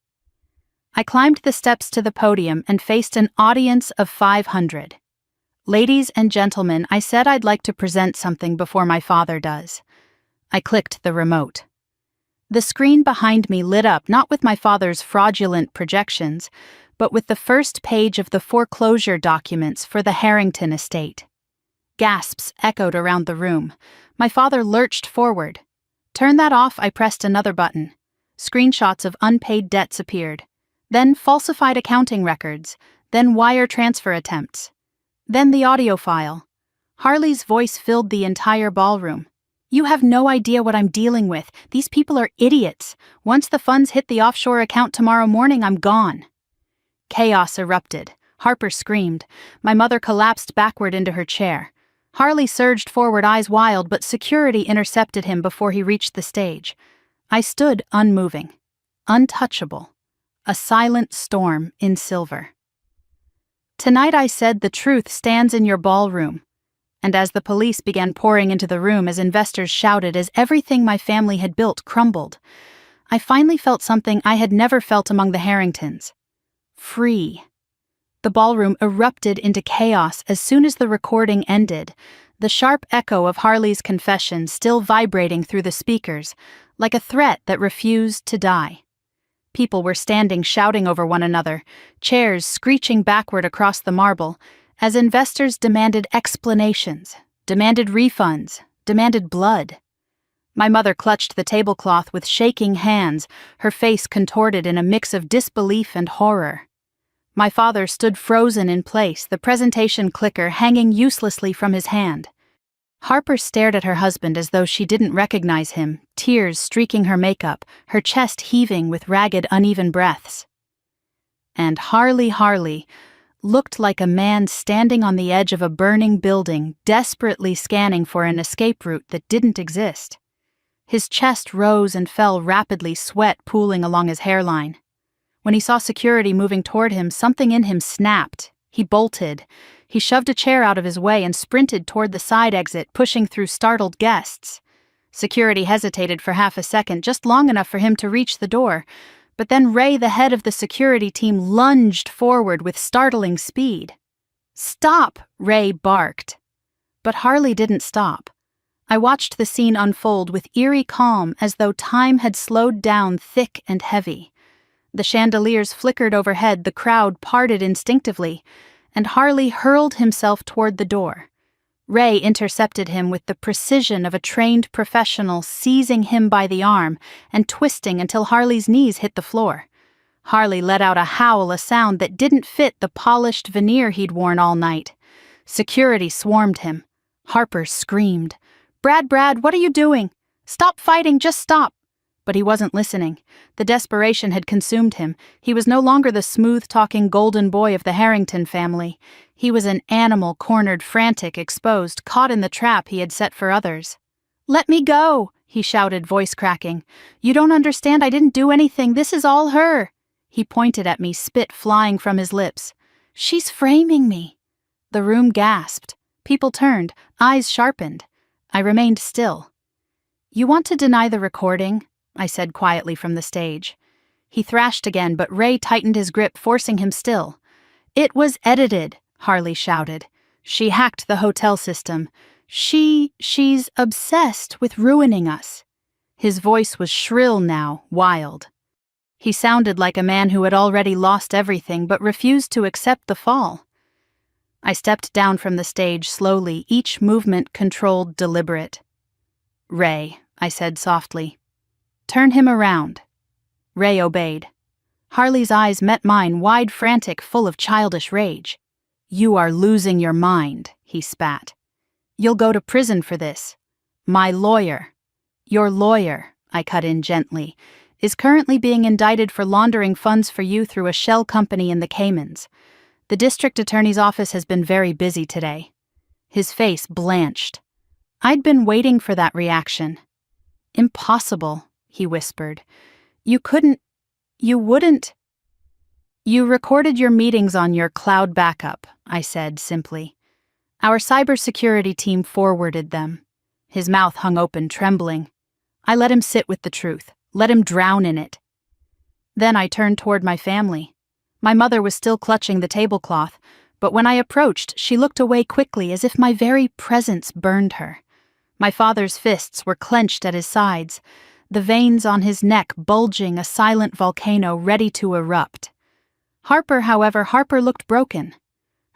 I climbed the steps to the podium and faced an audience of 500. "Ladies and gentlemen, I said I'd like to present something before my father does." I clicked the remote. The screen behind me lit up not with my father's fraudulent projections, but with the first page of the foreclosure documents for the Harrington estate. Gasps echoed around the room. My father lurched forward. "Turn that off," I pressed another button. Screenshots of unpaid debts appeared. Then falsified accounting records. Then wire transfer attempts. Then the audio file. Harley's voice filled the entire ballroom. "You have no idea what I'm dealing with. These people are idiots. Once the funds hit the offshore account tomorrow morning, I'm gone." Chaos erupted. Harper screamed. My mother collapsed backward into her chair. Harley surged forward, eyes wild, but security intercepted him before he reached the stage. I stood unmoving. untouchable, a silent storm in silver. Tonight I said the truth stands in your ballroom. And as the police began pouring into the room, as investors shouted, as everything my family had built crumbled, I finally felt something I had never felt among the Harringtons. Free. The ballroom erupted into chaos as soon as the recording ended, the sharp echo of Harley's confession still vibrating through the speakers, like a threat that refused to die. People were standing shouting over one another, chairs screeching backward across the marble, as investors demanded explanations, demanded refunds, demanded blood. My mother clutched the tablecloth with shaking hands, her face contorted in a mix of disbelief and horror. My father stood frozen in place, the presentation clicker hanging uselessly from his hand. Harper stared at her husband as though she didn't recognize him, tears streaking her makeup, her chest heaving with ragged, uneven breaths. And Harley looked like a man standing on the edge of a burning building, desperately scanning for an escape route that didn't exist. His chest rose and fell rapidly, sweat pooling along his hairline. When he saw security moving toward him, something in him snapped. He bolted. He shoved a chair out of his way and sprinted toward the side exit, pushing through startled guests. Security hesitated for half a second, just long enough for him to reach the door. But then Ray, the head of the security team, lunged forward with startling speed. "Stop!" Ray barked. But Harley didn't stop. I watched the scene unfold with eerie calm, as though time had slowed down, thick and heavy. The chandeliers flickered overhead, the crowd parted instinctively, and Harley hurled himself toward the door. Ray intercepted him with the precision of a trained professional, seizing him by the arm and twisting until Harley's knees hit the floor. Harley let out a howl, a sound that didn't fit the polished veneer he'd worn all night. Security swarmed him. Harper screamed, Brad, what are you doing? Stop fighting, just stop!" But he wasn't listening. The desperation had consumed him. He was no longer the smooth-talking golden boy of the Harrington family. He was an animal, cornered, frantic, exposed, caught in the trap he had set for others. "Let me go!" he shouted, voice cracking. "You don't understand, I didn't do anything. This is all her." He pointed at me, spit flying from his lips. "She's framing me." The room gasped. People turned, eyes sharpened. I remained still. "You want to deny the recording?" I said quietly from the stage. He thrashed again, but Ray tightened his grip, forcing him still. "It was edited," Harley shouted. "She hacked the hotel system. She's obsessed with ruining us." His voice was shrill now, wild. He sounded like a man who had already lost everything but refused to accept the fall. I stepped down from the stage slowly, each movement controlled, deliberate. "Ray," I said softly. "Turn him around." Ray obeyed. Harley's eyes met mine, wide, frantic, full of childish rage. "You are losing your mind," he spat. "You'll go to prison for this. My lawyer." "Your lawyer," I cut in gently, "is currently being indicted for laundering funds for you through a shell company in the Caymans. The district attorney's office has been very busy today." His face blanched. I'd been waiting for that reaction. "Impossible," he whispered. You wouldn't." "You recorded your meetings on your cloud backup," I said simply. "Our cybersecurity team forwarded them." His mouth hung open, trembling. I let him sit with the truth, let him drown in it. Then I turned toward my family. My mother was still clutching the tablecloth, but when I approached, she looked away quickly as if my very presence burned her. My father's fists were clenched at his sides, the veins on his neck bulging, a silent volcano ready to erupt. Harper looked broken.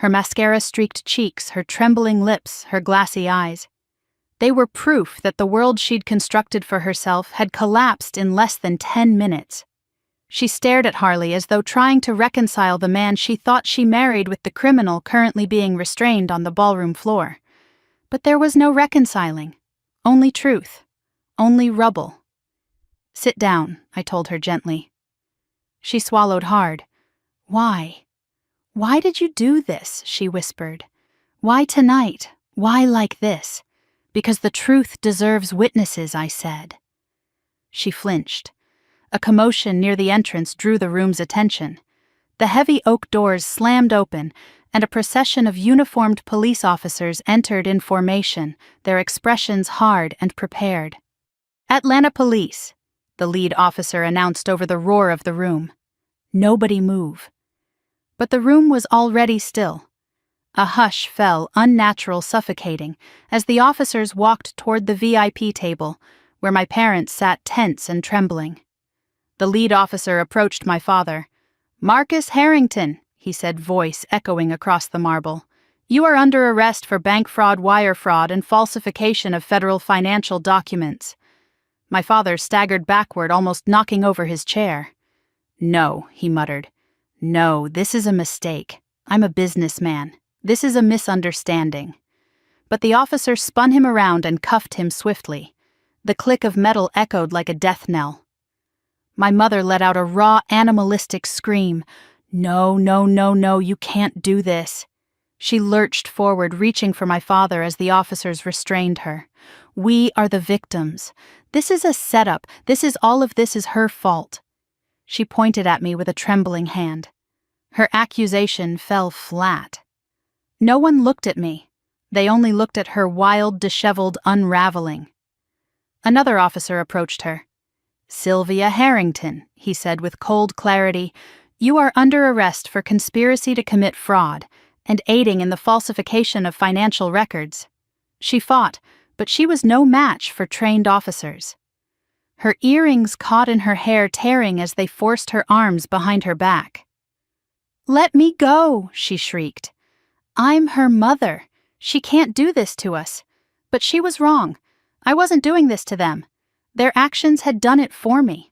Her mascara-streaked cheeks, her trembling lips, her glassy eyes. They were proof that the world she'd constructed for herself had collapsed in less than 10 minutes. She stared at Harley as though trying to reconcile the man she thought she married with the criminal currently being restrained on the ballroom floor. But there was no reconciling. Only truth. Only rubble. "Sit down," I told her gently. She swallowed hard. "Why? Why did you do this?" she whispered. "Why tonight? Why like this?" "Because the truth deserves witnesses," I said. She flinched. A commotion near the entrance drew the room's attention. The heavy oak doors slammed open, and a procession of uniformed police officers entered in formation, their expressions hard and prepared. "Atlanta Police," the lead officer announced over the roar of the room. "Nobody move." But the room was already still. A hush fell, unnatural, suffocating, as the officers walked toward the VIP table, where my parents sat tense and trembling. The lead officer approached my father. "Marcus Harrington," he said, voice echoing across the marble. "You are under arrest for bank fraud, wire fraud, and falsification of federal financial documents." My father staggered backward, almost knocking over his chair. "No," he muttered. "No, this is a mistake. I'm a businessman. This is a misunderstanding." But the officer spun him around and cuffed him swiftly. The click of metal echoed like a death knell. My mother let out a raw, animalistic scream. "No, no, no, no, you can't do this." She lurched forward, reaching for my father as the officers restrained her. "We are the victims. This is a setup. All of this is her fault." She pointed at me with a trembling hand. Her accusation fell flat. No one looked at me. They only looked at her wild, disheveled unraveling. Another officer approached her. "Sylvia Harrington," he said with cold clarity, "you are under arrest for conspiracy to commit fraud and aiding in the falsification of financial records." She fought, but she was no match for trained officers. Her earrings caught in her hair, tearing as they forced her arms behind her back. "Let me go," she shrieked. "I'm her mother. She can't do this to us. But she was wrong. I wasn't doing this to them. Their actions had done it for me."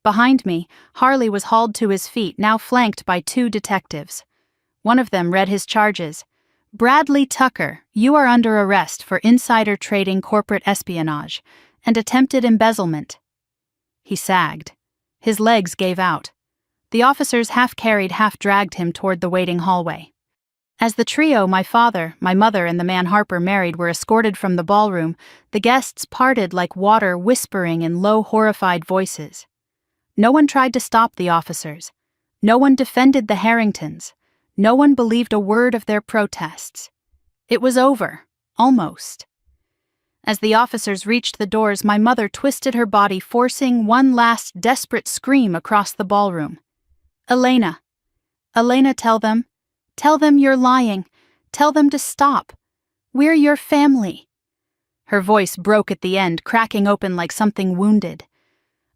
Behind me, Harley was hauled to his feet, now flanked by 2 detectives. One of them read his charges. "Bradley Tucker, you are under arrest for insider trading, corporate espionage, and attempted embezzlement." He sagged. His legs gave out. The officers half carried, half dragged him toward the waiting hallway. As the trio, my father, my mother, and the man Harper married, were escorted from the ballroom, the guests parted like water, whispering in low, horrified voices. No one tried to stop the officers. No one defended the Harringtons. No one believed a word of their protests. It was over, almost. As the officers reached the doors, my mother twisted her body, forcing one last desperate scream across the ballroom. "Elena! Elena, tell them you're lying. Tell them to stop. We're your family." Her voice broke at the end, cracking open like something wounded.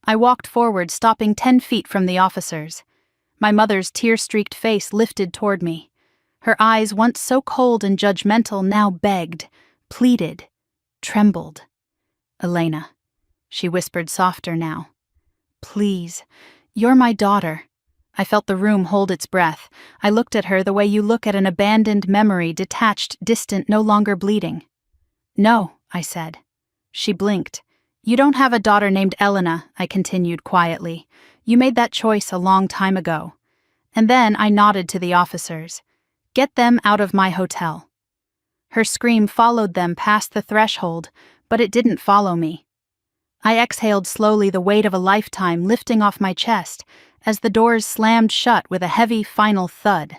I walked forward, stopping 10 feet from the officers. My mother's tear-streaked face lifted toward me. Her eyes, once so cold and judgmental, now begged, pleaded, trembled. "Elena," she whispered softer now. "Please, you're my daughter." I felt the room hold its breath. I looked at her the way you look at an abandoned memory, detached, distant, no longer bleeding. "No," I said. She blinked. "You don't have a daughter named Elena," I continued quietly. "You made that choice a long time ago." And then I nodded to the officers. "Get them out of my hotel." Her scream followed them past the threshold, but it didn't follow me. I exhaled slowly, the weight of a lifetime lifting off my chest, as the doors slammed shut with a heavy final thud.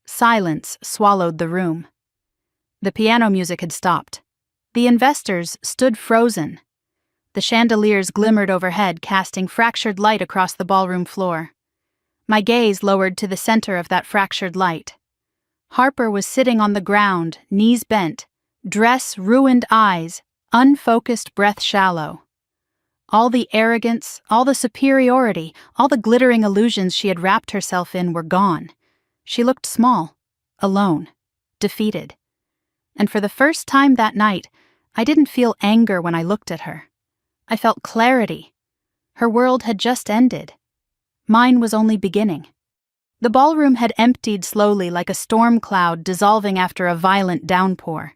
Silence swallowed the room. The piano music had stopped. The investors stood frozen. The chandeliers glimmered overhead, casting fractured light across the ballroom floor. My gaze lowered to the center of that fractured light. Harper was sitting on the ground, knees bent, dress ruined, eyes unfocused, breath shallow. All the arrogance, all the superiority, all the glittering illusions she had wrapped herself in were gone. She looked small, alone, defeated. And for the first time that night, I didn't feel anger when I looked at her. I felt clarity. Her world had just ended. Mine was only beginning. The ballroom had emptied slowly, like a storm cloud dissolving after a violent downpour.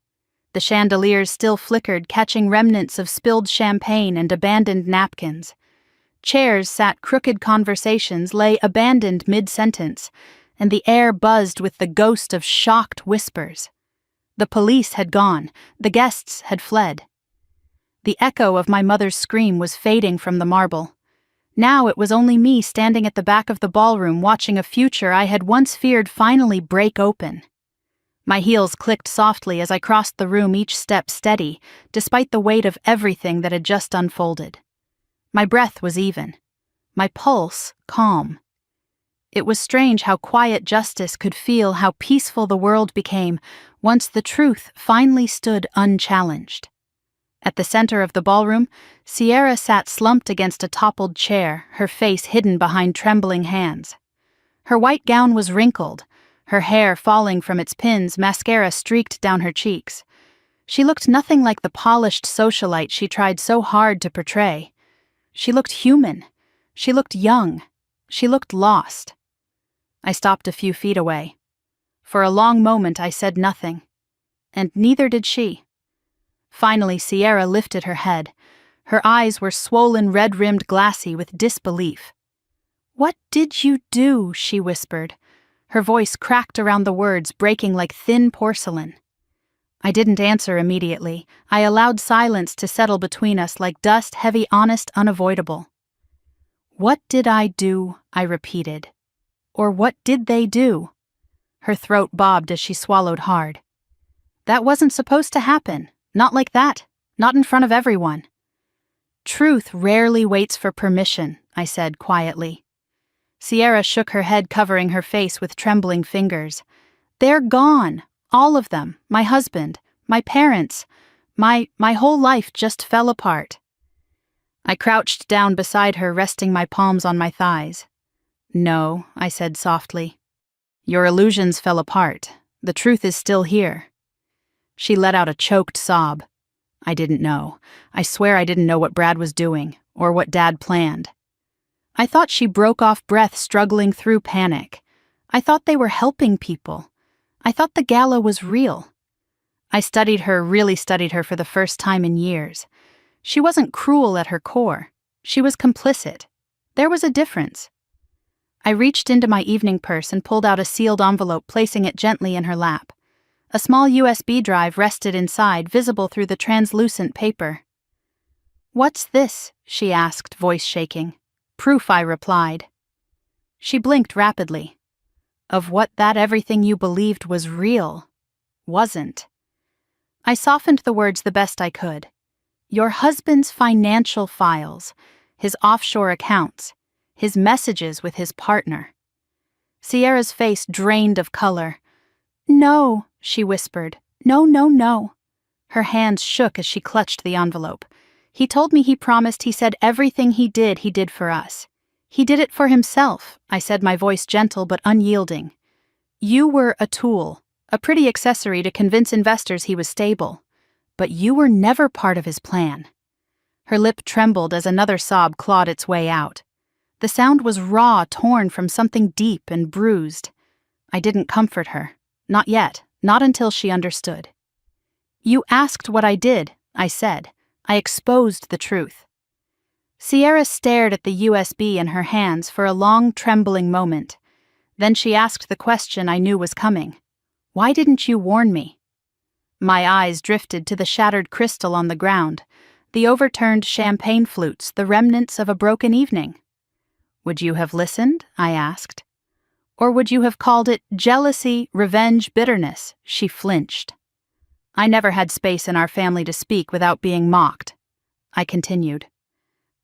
The chandeliers still flickered, catching remnants of spilled champagne and abandoned napkins. Chairs sat crooked, conversations lay abandoned mid-sentence, and the air buzzed with the ghost of shocked whispers. The police had gone. The guests had fled. The echo of my mother's scream was fading from the marble. Now it was only me standing at the back of the ballroom watching a future I had once feared finally break open. My heels clicked softly as I crossed the room, each step steady, despite the weight of everything that had just unfolded. My breath was even. My pulse calm. It was strange how quiet justice could feel, how peaceful the world became, once the truth finally stood unchallenged. At the center of the ballroom, Sierra sat slumped against a toppled chair, her face hidden behind trembling hands. Her white gown was wrinkled, her hair falling from its pins, mascara streaked down her cheeks. She looked nothing like the polished socialite she tried so hard to portray. She looked human. She looked young. She looked lost. I stopped a few feet away. For a long moment I said nothing, and neither did she. Finally, Sierra lifted her head. Her eyes were swollen, red-rimmed, glassy with disbelief. "What did you do?" she whispered. Her voice cracked around the words, breaking like thin porcelain. I didn't answer immediately. I allowed silence to settle between us like dust, heavy, honest, unavoidable. "What did I do?" I repeated. "Or what did they do?" Her throat bobbed as she swallowed hard. "That wasn't supposed to happen. Not like that. Not in front of everyone." "Truth rarely waits for permission," I said quietly. Sierra shook her head, covering her face with trembling fingers. "They're gone. All of them. My husband. My parents. My whole life just fell apart." I crouched down beside her, resting my palms on my thighs. "No," I said softly. "Your illusions fell apart. The truth is still here." She let out a choked sob. I didn't know. I swear I didn't know what Brad was doing, or what Dad planned. I thought she broke off breath, struggling through panic. I thought they were helping people. I thought the gala was real. I really studied her for the first time in years. She wasn't cruel at her core. She was complicit. There was a difference. I reached into my evening purse and pulled out a sealed envelope, placing it gently in her lap. A small USB drive rested inside, visible through the translucent paper. "What's this?" she asked, voice shaking. "Proof," I replied. She blinked rapidly. "Of what that everything you believed was real wasn't." I softened the words the best I could. "Your husband's financial files, his offshore accounts, his messages with his partner." Sierra's face drained of color. "No," she whispered. "No, no, no." Her hands shook as she clutched the envelope. "He told me he promised. He said everything he did for us. He did it for himself," I said, my voice gentle but unyielding. "You were a tool, a pretty accessory to convince investors he was stable. But you were never part of his plan." Her lip trembled as another sob clawed its way out. The sound was raw, torn from something deep and bruised. I didn't comfort her. Not yet. Not until she understood. "You asked what I did," I said. "I exposed the truth." Sierra stared at the USB in her hands for a long, trembling moment. Then she asked the question I knew was coming. "Why didn't you warn me?" My eyes drifted to the shattered crystal on the ground, the overturned champagne flutes, the remnants of a broken evening. "Would you have listened?" I asked. "Or would you have called it jealousy, revenge, bitterness?" She flinched. "I never had space in our family to speak without being mocked." I continued.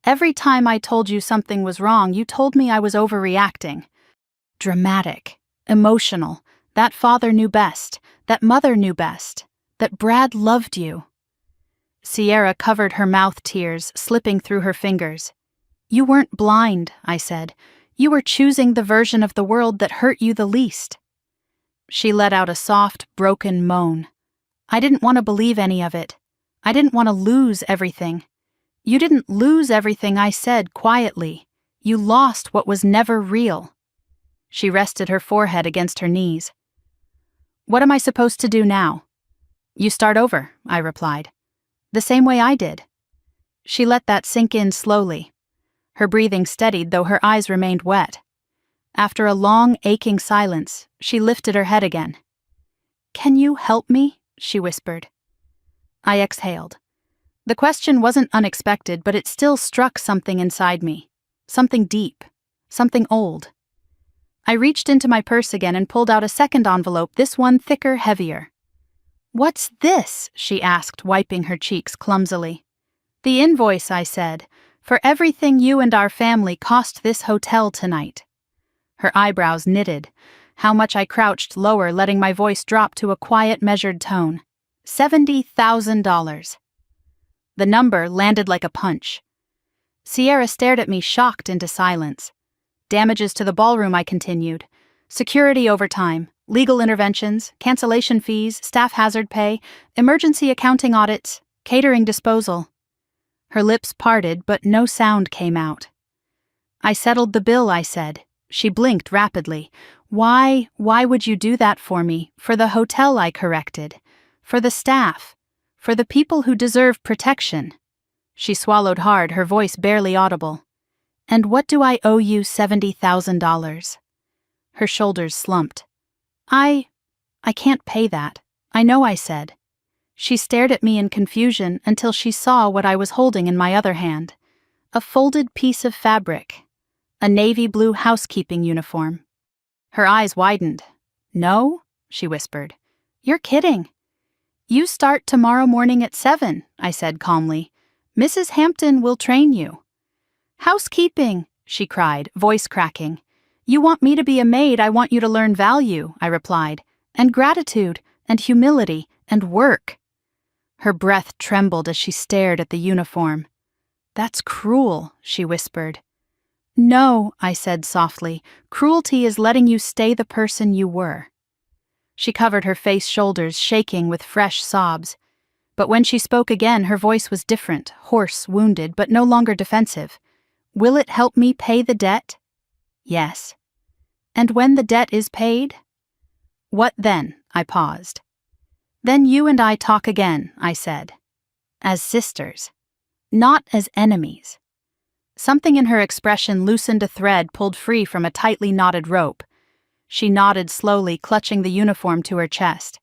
"Every time I told you something was wrong, you told me I was overreacting. Dramatic, emotional, that father knew best, that mother knew best, that Brad loved you." Sierra covered her mouth, tears slipping through her fingers. "You weren't blind," I said. "You were choosing the version of the world that hurt you the least." She let out a soft, broken moan. "I didn't want to believe any of it. I didn't want to lose everything." "You didn't lose everything," I said quietly. "You lost what was never real." She rested her forehead against her knees. "What am I supposed to do now?" "You start over," I replied. "The same way I did." She let that sink in slowly. Her breathing steadied, though her eyes remained wet. After a long, aching silence, she lifted her head again. "Can you help me?" she whispered. I exhaled. The question wasn't unexpected, but it still struck something inside me. something deep, something old. I reached into my purse again and pulled out a second envelope, this one thicker, heavier. "What's this?" she asked, wiping her cheeks clumsily. "The invoice," I said, "for everything you and our family cost this hotel tonight." Her eyebrows knitted. How much I crouched lower, letting my voice drop to a quiet, measured tone. $70,000. The number landed like a punch. Sierra stared at me, shocked into silence. "Damages to the ballroom," I continued. "Security overtime, legal interventions, cancellation fees, staff hazard pay, emergency accounting audits, catering disposal." Her lips parted, but no sound came out. "I settled the bill," I said. She blinked rapidly. Why would you do that for me? For the hotel," I corrected. "For the staff. For the people who deserve protection." She swallowed hard, her voice barely audible. "And what do I owe you $70,000? Her shoulders slumped. I can't pay that. I know," I said. She stared at me in confusion until she saw what I was holding in my other hand. A folded piece of fabric. A navy blue housekeeping uniform. Her eyes widened. "No?" she whispered. "You're kidding." "You start tomorrow morning at 7, I said calmly. "Mrs. Hampton will train you." "Housekeeping," she cried, voice cracking. "You want me to be a maid, I want you to learn value," I replied. "And gratitude, and humility, and work." Her breath trembled as she stared at the uniform. "That's cruel," she whispered. "No," I said softly. "Cruelty is letting you stay the person you were." She covered her face, shoulders shaking with fresh sobs. But when she spoke again, her voice was different, hoarse, wounded, but no longer defensive. "Will it help me pay the debt?" "Yes." "And when the debt is paid?" "What then?" I paused. "Then you and I talk again," I said. "As sisters. Not as enemies." Something in her expression loosened a thread pulled free from a tightly knotted rope. She nodded slowly, clutching the uniform to her chest.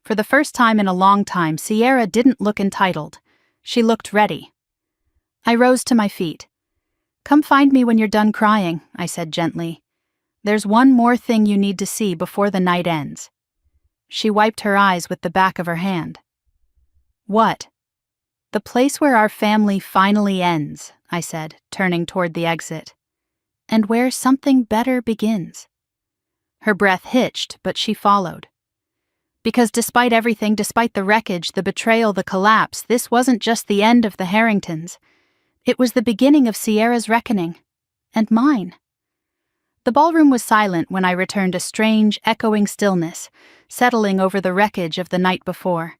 For the first time in a long time, Sierra didn't look entitled. She looked ready. I rose to my feet. "Come find me when you're done crying," I said gently. "There's one more thing you need to see before the night ends." She wiped her eyes with the back of her hand. "What?" "The place where our family finally ends," I said, turning toward the exit. "And where something better begins." Her breath hitched, but she followed. Because despite everything, despite the wreckage, the betrayal, the collapse, this wasn't just the end of the Harringtons. It was the beginning of Sierra's reckoning. And mine. The ballroom was silent when I returned, a strange, echoing stillness, settling over the wreckage of the night before.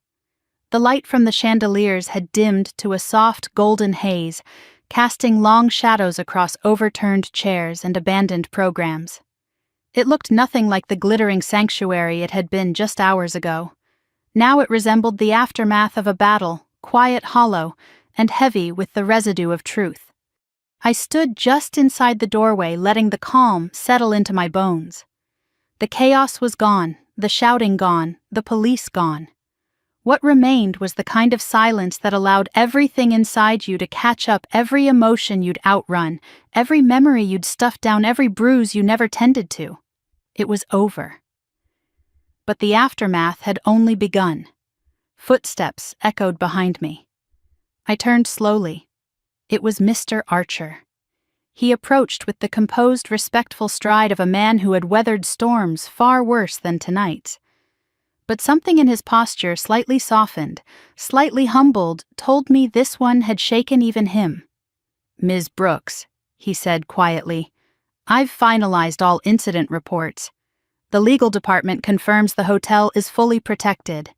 The light from the chandeliers had dimmed to a soft, golden haze, casting long shadows across overturned chairs and abandoned programs. It looked nothing like the glittering sanctuary it had been just hours ago. Now it resembled the aftermath of a battle, quiet, hollow, and heavy with the residue of truth. I stood just inside the doorway, letting the calm settle into my bones. The chaos was gone, the shouting gone, the police gone. What remained was the kind of silence that allowed everything inside you to catch up, every emotion you'd outrun, every memory you'd stuffed down, every bruise you never tended to. It was over. But the aftermath had only begun. Footsteps echoed behind me. I turned slowly. It was Mr. Archer. He approached with the composed, respectful stride of a man who had weathered storms far worse than tonight's. But something in his posture, slightly softened, slightly humbled, told me this one had shaken even him. "Ms. Brooks," he said quietly, "I've finalized all incident reports. The legal department confirms the hotel is fully protected.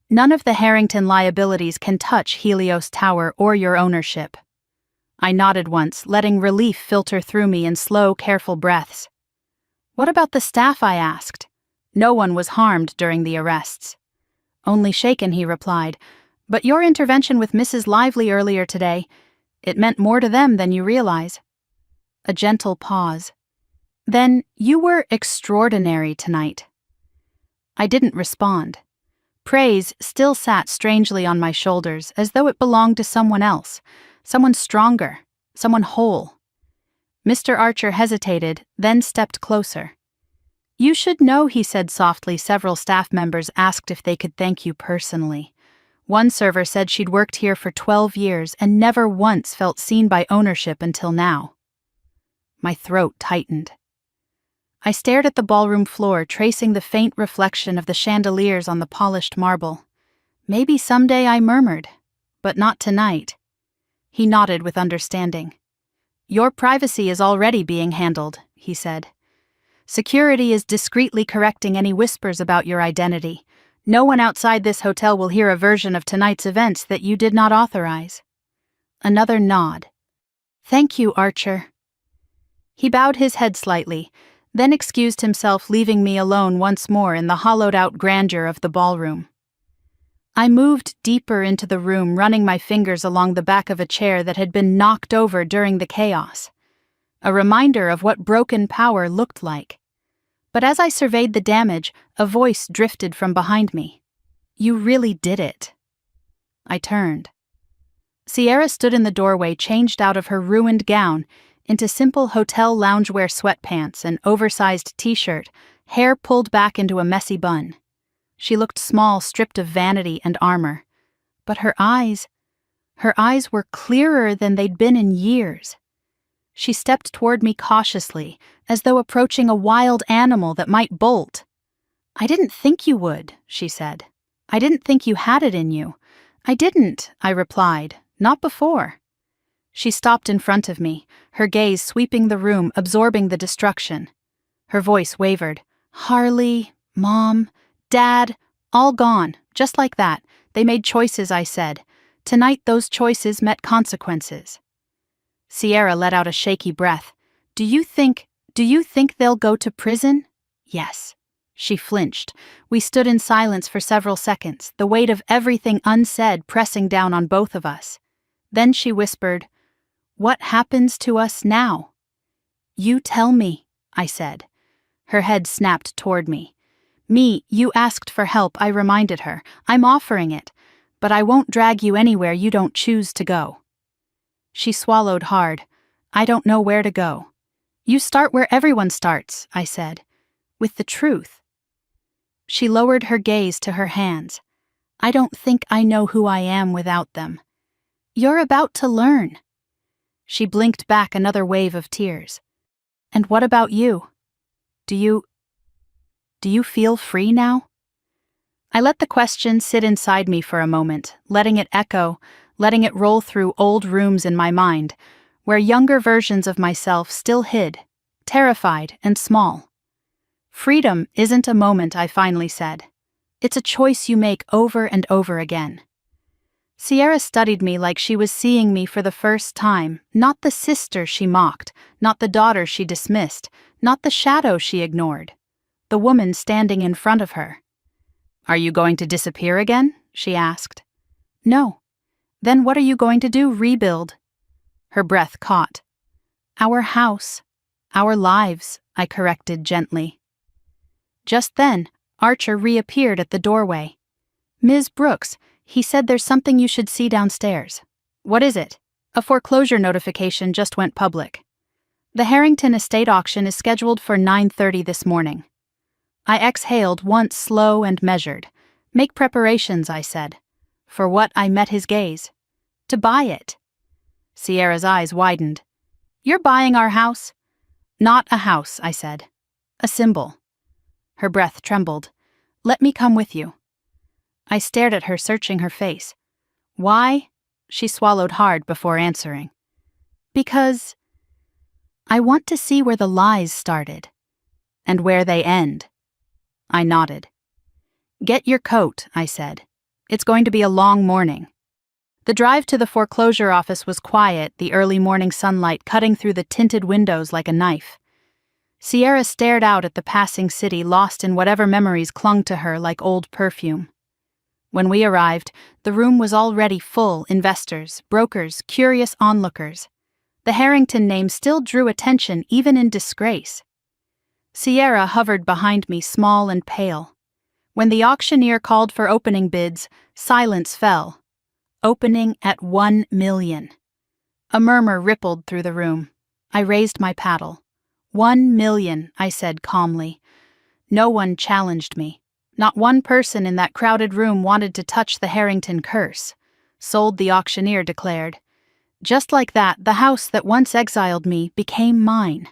None of the Harrington liabilities can touch Helios Tower or your ownership." I nodded once, letting relief filter through me in slow, careful breaths. "What about the staff?" I asked. "No one was harmed during the arrests." "Only shaken," he replied. "But your intervention with Mrs. Lively earlier today, it meant more to them than you realize." A gentle pause. "Then you were extraordinary tonight." I didn't respond. Praise still sat strangely on my shoulders, as though it belonged to someone else, someone stronger, someone whole. Mr. Archer hesitated, then stepped closer. "You should know," he said softly. Several staff members asked if they could thank you personally. One server said she'd worked here for 12 years and never once felt seen by ownership until now. My throat tightened. I stared at the ballroom floor, tracing the faint reflection of the chandeliers on the polished marble. Maybe someday, I murmured, but not tonight. He nodded with understanding. "Your privacy is already being handled," he said. "Security is discreetly correcting any whispers about your identity. No one outside this hotel will hear a version of tonight's events that you did not authorize." Another nod. "Thank you, Archer." He bowed his head slightly, then excused himself, leaving me alone once more in the hollowed-out grandeur of the ballroom. I moved deeper into the room, running my fingers along the back of a chair that had been knocked over during the chaos. A reminder of what broken power looked like. But as I surveyed the damage, a voice drifted from behind me. "You really did it." I turned. Sierra stood in the doorway, changed out of her ruined gown into simple hotel loungewear sweatpants and oversized t-shirt, hair pulled back into a messy bun. She looked small, stripped of vanity and armor. But her eyes were clearer than they'd been in years. She stepped toward me cautiously, as though approaching a wild animal that might bolt. "I didn't think you would," she said. "I didn't think you had it in you." "I didn't," I replied. "Not before." She stopped in front of me, her gaze sweeping the room, absorbing the destruction. Her voice wavered. "Harley, Mom, Dad, all gone, just like that. They made choices," I said. "Tonight those choices met consequences." Sierra let out a shaky breath. Do you think they'll go to prison?" "Yes." She flinched. We stood in silence for several seconds, the weight of everything unsaid pressing down on both of us. Then she whispered, "What happens to us now?" "You tell me," I said. Her head snapped toward me. You asked for help," I reminded her. "I'm offering it, but I won't drag you anywhere you don't choose to go." She swallowed hard. "I don't know where to go." "You start where everyone starts," I said, "with the truth." She lowered her gaze to her hands. "I don't think I know who I am without them." "You're about to learn." She blinked back another wave of tears. "And what about you? Do you feel free now?" I let the question sit inside me for a moment, letting it echo, letting it roll through old rooms in my mind, where younger versions of myself still hid, terrified and small. "Freedom isn't a moment," I finally said. "It's a choice you make over and over again." Sierra studied me like she was seeing me for the first time, not the sister she mocked, not the daughter she dismissed, not the shadow she ignored. The woman standing in front of her. "Are you going to disappear again?" she asked. "No." "Then what are you going to do? Rebuild?" Her breath caught. "Our house. Our lives," I corrected gently. Just then, Archer reappeared at the doorway. "Ms. Brooks, he said there's something you should see downstairs." "What is it?" "A foreclosure notification just went public. The Harrington estate auction is scheduled for 9:30 this morning." I exhaled once, slow and measured. "Make preparations," I said. "For what?" I met his gaze. "To buy it." Sierra's eyes widened. "You're buying our house?" "Not a house," I said. "A symbol." Her breath trembled. "Let me come with you." I stared at her, searching her face. "Why?" She swallowed hard before answering. "Because I want to see where the lies started. And where they end." I nodded. "Get your coat," I said. "It's going to be a long morning." The drive to the foreclosure office was quiet, the early morning sunlight cutting through the tinted windows like a knife. Sierra stared out at the passing city, lost in whatever memories clung to her like old perfume. When we arrived, the room was already full: investors, brokers, curious onlookers. The Harrington name still drew attention even in disgrace. Sierra hovered behind me, small and pale. When the auctioneer called for opening bids, silence fell. Opening at 1 million. A murmur rippled through the room. I raised my paddle. 1,000,000, I said calmly. No one challenged me. Not one person in that crowded room wanted to touch the Harrington curse. Sold, the auctioneer declared. Just like that, the house that once exiled me became mine.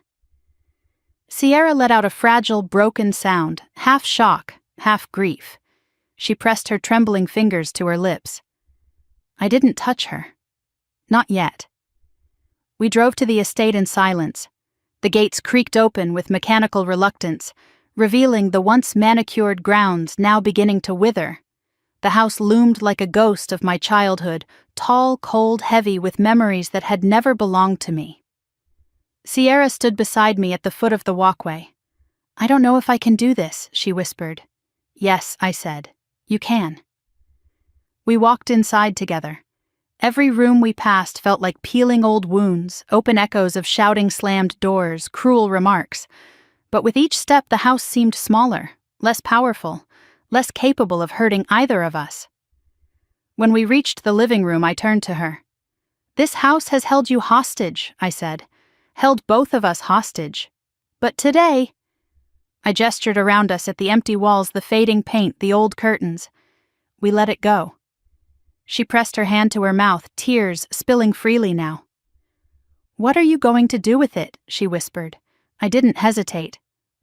Sierra let out a fragile, broken sound, half shock, half grief. She pressed her trembling fingers to her lips. I didn't touch her. Not yet. We drove to the estate in silence. The gates creaked open with mechanical reluctance, revealing the once manicured grounds now beginning to wither. The house loomed like a ghost of my childhood, tall, cold, heavy with memories that had never belonged to me. Sierra stood beside me at the foot of the walkway. I don't know if I can do this, she whispered. Yes, I said. You can. We walked inside together. Every room we passed felt like peeling old wounds, open echoes of shouting slammed doors, cruel remarks. But with each step the house seemed smaller, less powerful, less capable of hurting either of us. When we reached the living room, I turned to her. This house has held you hostage, I said. Held both of us hostage. But today... I gestured around us at the empty walls, the fading paint, the old curtains. We let it go. She pressed her hand to her mouth, tears spilling freely now. What are you going to do with it? She whispered. I didn't hesitate.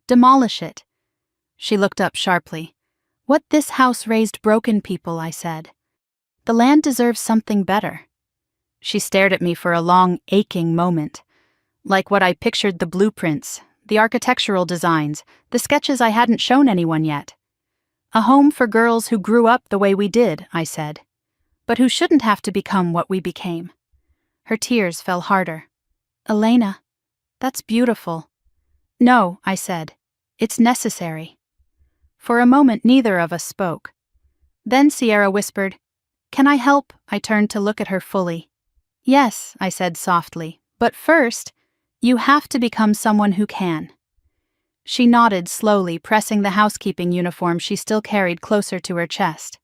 Demolish it. She looked up sharply. What this house raised broken people, I said. The land deserves something better. She stared at me for a long, aching moment. Like what I pictured: the blueprints, the architectural designs, the sketches I hadn't shown anyone yet. A home for girls who grew up the way we did, I said, but who shouldn't have to become what we became. Her tears fell harder. Elena, that's beautiful. No, I said, it's necessary. For a moment, neither of us spoke. Then Sierra whispered, Can I help? I turned to look at her fully. Yes, I said softly, but first, you have to become someone who can. She nodded slowly, pressing the housekeeping uniform she still carried closer to her chest.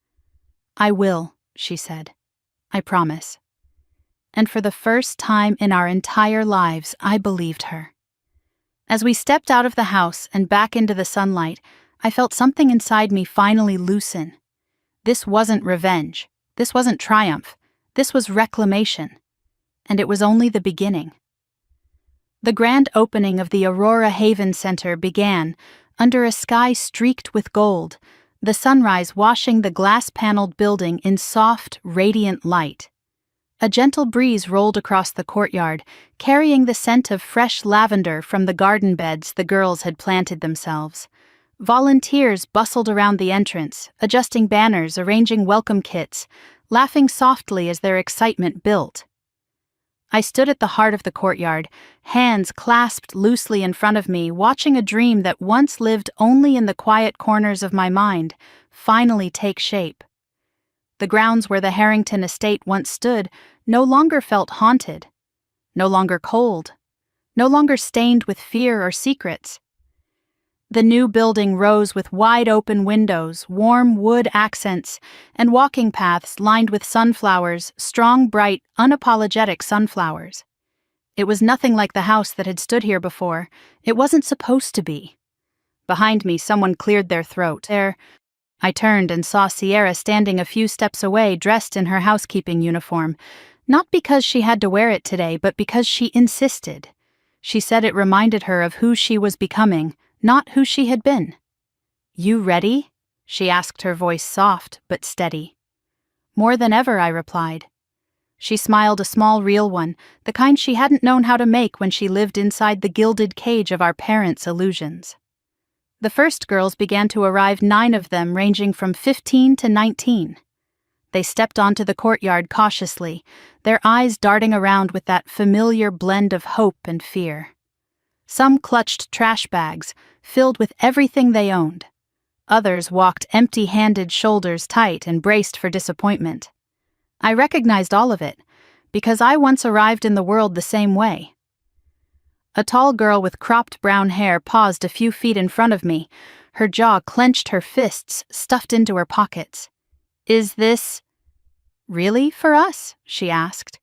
I will, she said. I promise. And for the first time in our entire lives, I believed her. As we stepped out of the house and back into the sunlight, I felt something inside me finally loosen. This wasn't revenge. This wasn't triumph. This was reclamation. And it was only the beginning. The grand opening of the Aurora Haven Center began under a sky streaked with gold, the sunrise washing the glass-paneled building in soft, radiant light. A gentle breeze rolled across the courtyard, carrying the scent of fresh lavender from the garden beds the girls had planted themselves. Volunteers bustled around the entrance, adjusting banners, arranging welcome kits, laughing softly as their excitement built. I stood at the heart of the courtyard, hands clasped loosely in front of me, watching a dream that once lived only in the quiet corners of my mind finally take shape. The grounds where the Harrington estate once stood no longer felt haunted, no longer cold, no longer stained with fear or secrets. The new building rose with wide-open windows, warm wood accents, and walking paths lined with sunflowers, strong, bright, unapologetic sunflowers. It was nothing like the house that had stood here before. It wasn't supposed to be. Behind me, someone cleared their throat. I turned and saw Sierra standing a few steps away, dressed in her housekeeping uniform, not because she had to wear it today, but because she insisted. She said it reminded her of who she was becoming, not who she had been. You ready? She asked, her voice soft but steady. More than ever, I replied. She smiled, a small, real one, the kind she hadn't known how to make when she lived inside the gilded cage of our parents' illusions. The first girls began to arrive, 9 of them, ranging from 15 to 19. They stepped onto the courtyard cautiously, their eyes darting around with that familiar blend of hope and fear. Some clutched trash bags, filled with everything they owned. Others walked empty-handed, shoulders tight, and braced for disappointment. I recognized all of it, because I once arrived in the world the same way. A tall girl with cropped brown hair paused a few feet in front of me, her jaw clenched, her fists stuffed into her pockets. Is this really for us? She asked.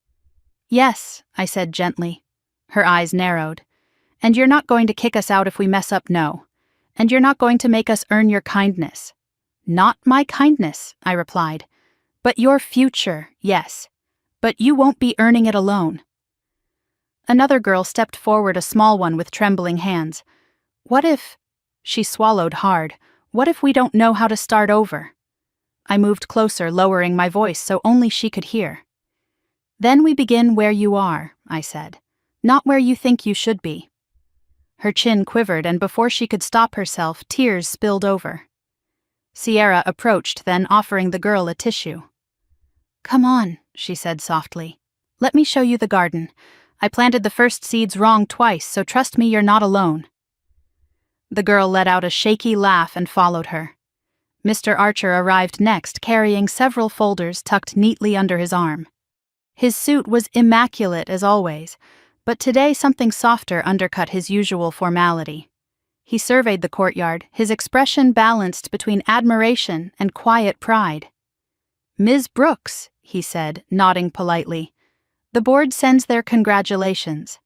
Yes, I said gently. Her eyes narrowed. And you're not going to kick us out if we mess up, no. And you're not going to make us earn your kindness. Not my kindness, I replied. But your future, yes. But you won't be earning it alone. Another girl stepped forward, a small one with trembling hands. What if... She swallowed hard. What if we don't know how to start over? I moved closer, lowering my voice so only she could hear. Then we begin where you are, I said. Not where you think you should be. Her chin quivered, and before she could stop herself, tears spilled over. Sierra approached, then offering the girl a tissue. Come on, she said softly. Let me show you the garden. I planted the first seeds wrong twice, so trust me, you're not alone. The girl let out a shaky laugh and followed her. Mr. Archer arrived next, carrying several folders tucked neatly under his arm. His suit was immaculate as always, but today something softer undercut his usual formality. He surveyed the courtyard, his expression balanced between admiration and quiet pride. Ms. Brooks, he said, nodding politely. The board sends their congratulations.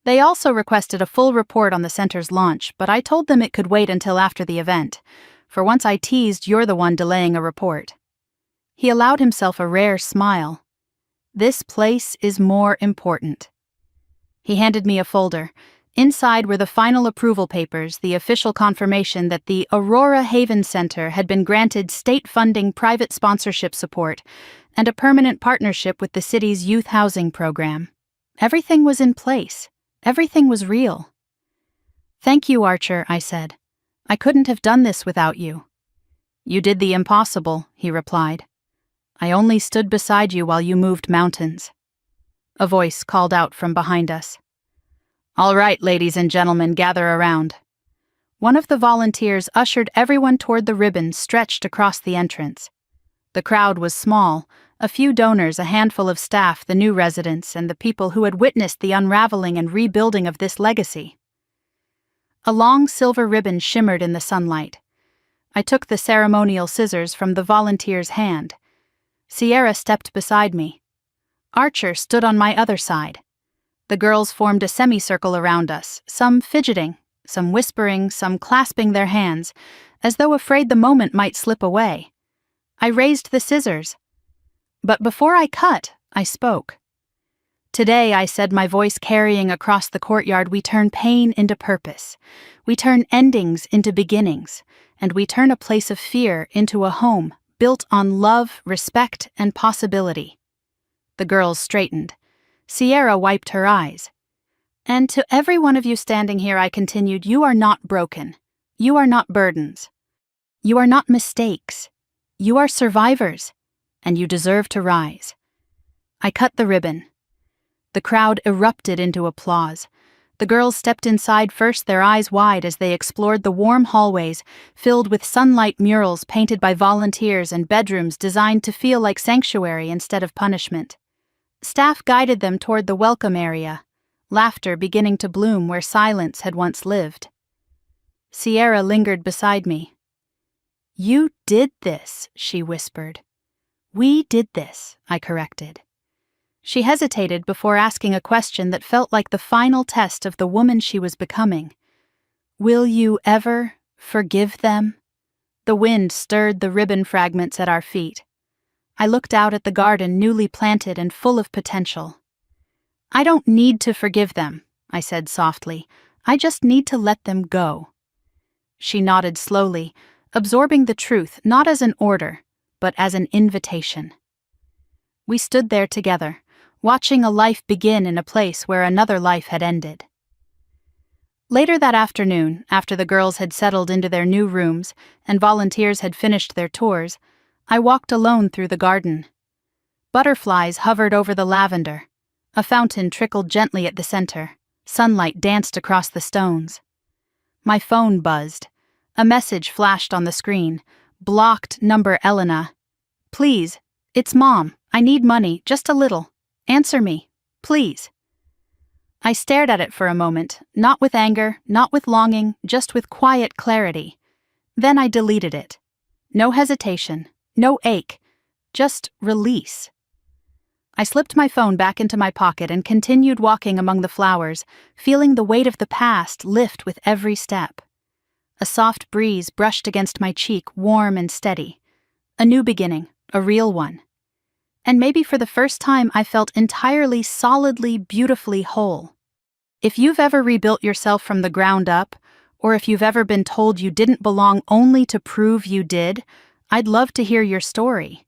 They also requested a full report on the center's launch, but I told them it could wait until after the event. For once I teased, you're the one delaying a report. He allowed himself a rare smile. This place is more important. He handed me a folder. Inside were the final approval papers, the official confirmation that the Aurora Haven Center had been granted state-funding private sponsorship support and a permanent partnership with the city's youth housing program. Everything was in place. Everything was real. Thank you, Archer, I said. I couldn't have done this without you. You did the impossible, he replied. I only stood beside you while you moved mountains. A voice called out from behind us. All right, ladies and gentlemen, gather around. One of the volunteers ushered everyone toward the ribbon stretched across the entrance. The crowd was small, a few donors, a handful of staff, the new residents, and the people who had witnessed the unraveling and rebuilding of this legacy. A long silver ribbon shimmered in the sunlight. I took the ceremonial scissors from the volunteer's hand. Sierra stepped beside me. Archer stood on my other side. The girls formed a semicircle around us, some fidgeting, some whispering, some clasping their hands, as though afraid the moment might slip away. I raised the scissors. But before I cut, I spoke. Today, I said, my voice carrying across the courtyard, we turn pain into purpose. We turn endings into beginnings, and we turn a place of fear into a home built on love, respect, and possibility. The girls straightened. Sierra wiped her eyes. And to every one of you standing here, I continued, you are not broken. You are not burdens. You are not mistakes. You are survivors, and you deserve to rise. I cut the ribbon. The crowd erupted into applause. The girls stepped inside first, their eyes wide as they explored the warm hallways filled with sunlight murals painted by volunteers and bedrooms designed to feel like sanctuary instead of punishment. Staff guided them toward the welcome area, laughter beginning to bloom where silence had once lived. Sierra lingered beside me. You did this, she whispered. We did this, I corrected. She hesitated before asking a question that felt like the final test of the woman she was becoming. Will you ever forgive them? The wind stirred the ribbon fragments at our feet. I looked out at the garden, newly planted and full of potential. I don't need to forgive them, I said softly. I just need to let them go. She nodded slowly, absorbing the truth not as an order, but as an invitation. We stood there together, watching a life begin in a place where another life had ended. Later that afternoon, after the girls had settled into their new rooms and volunteers had finished their tours, I walked alone through the garden. Butterflies hovered over the lavender. A fountain trickled gently at the center. Sunlight danced across the stones. My phone buzzed. A message flashed on the screen. Blocked number Elena. Please, it's Mom. I need money, just a little. Answer me, please. I stared at it for a moment, not with anger, not with longing, just with quiet clarity. Then I deleted it. No hesitation, no ache, just release. I slipped my phone back into my pocket and continued walking among the flowers, feeling the weight of the past lift with every step. A soft breeze brushed against my cheek, warm and steady. A new beginning, a real one. And maybe for the first time I felt entirely, solidly, beautifully whole. If you've ever rebuilt yourself from the ground up, or if you've ever been told you didn't belong only to prove you did, I'd love to hear your story.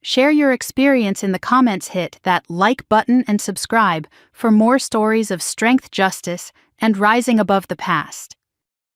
Share your experience in the comments, hit that like button and subscribe for more stories of strength, justice, and rising above the past.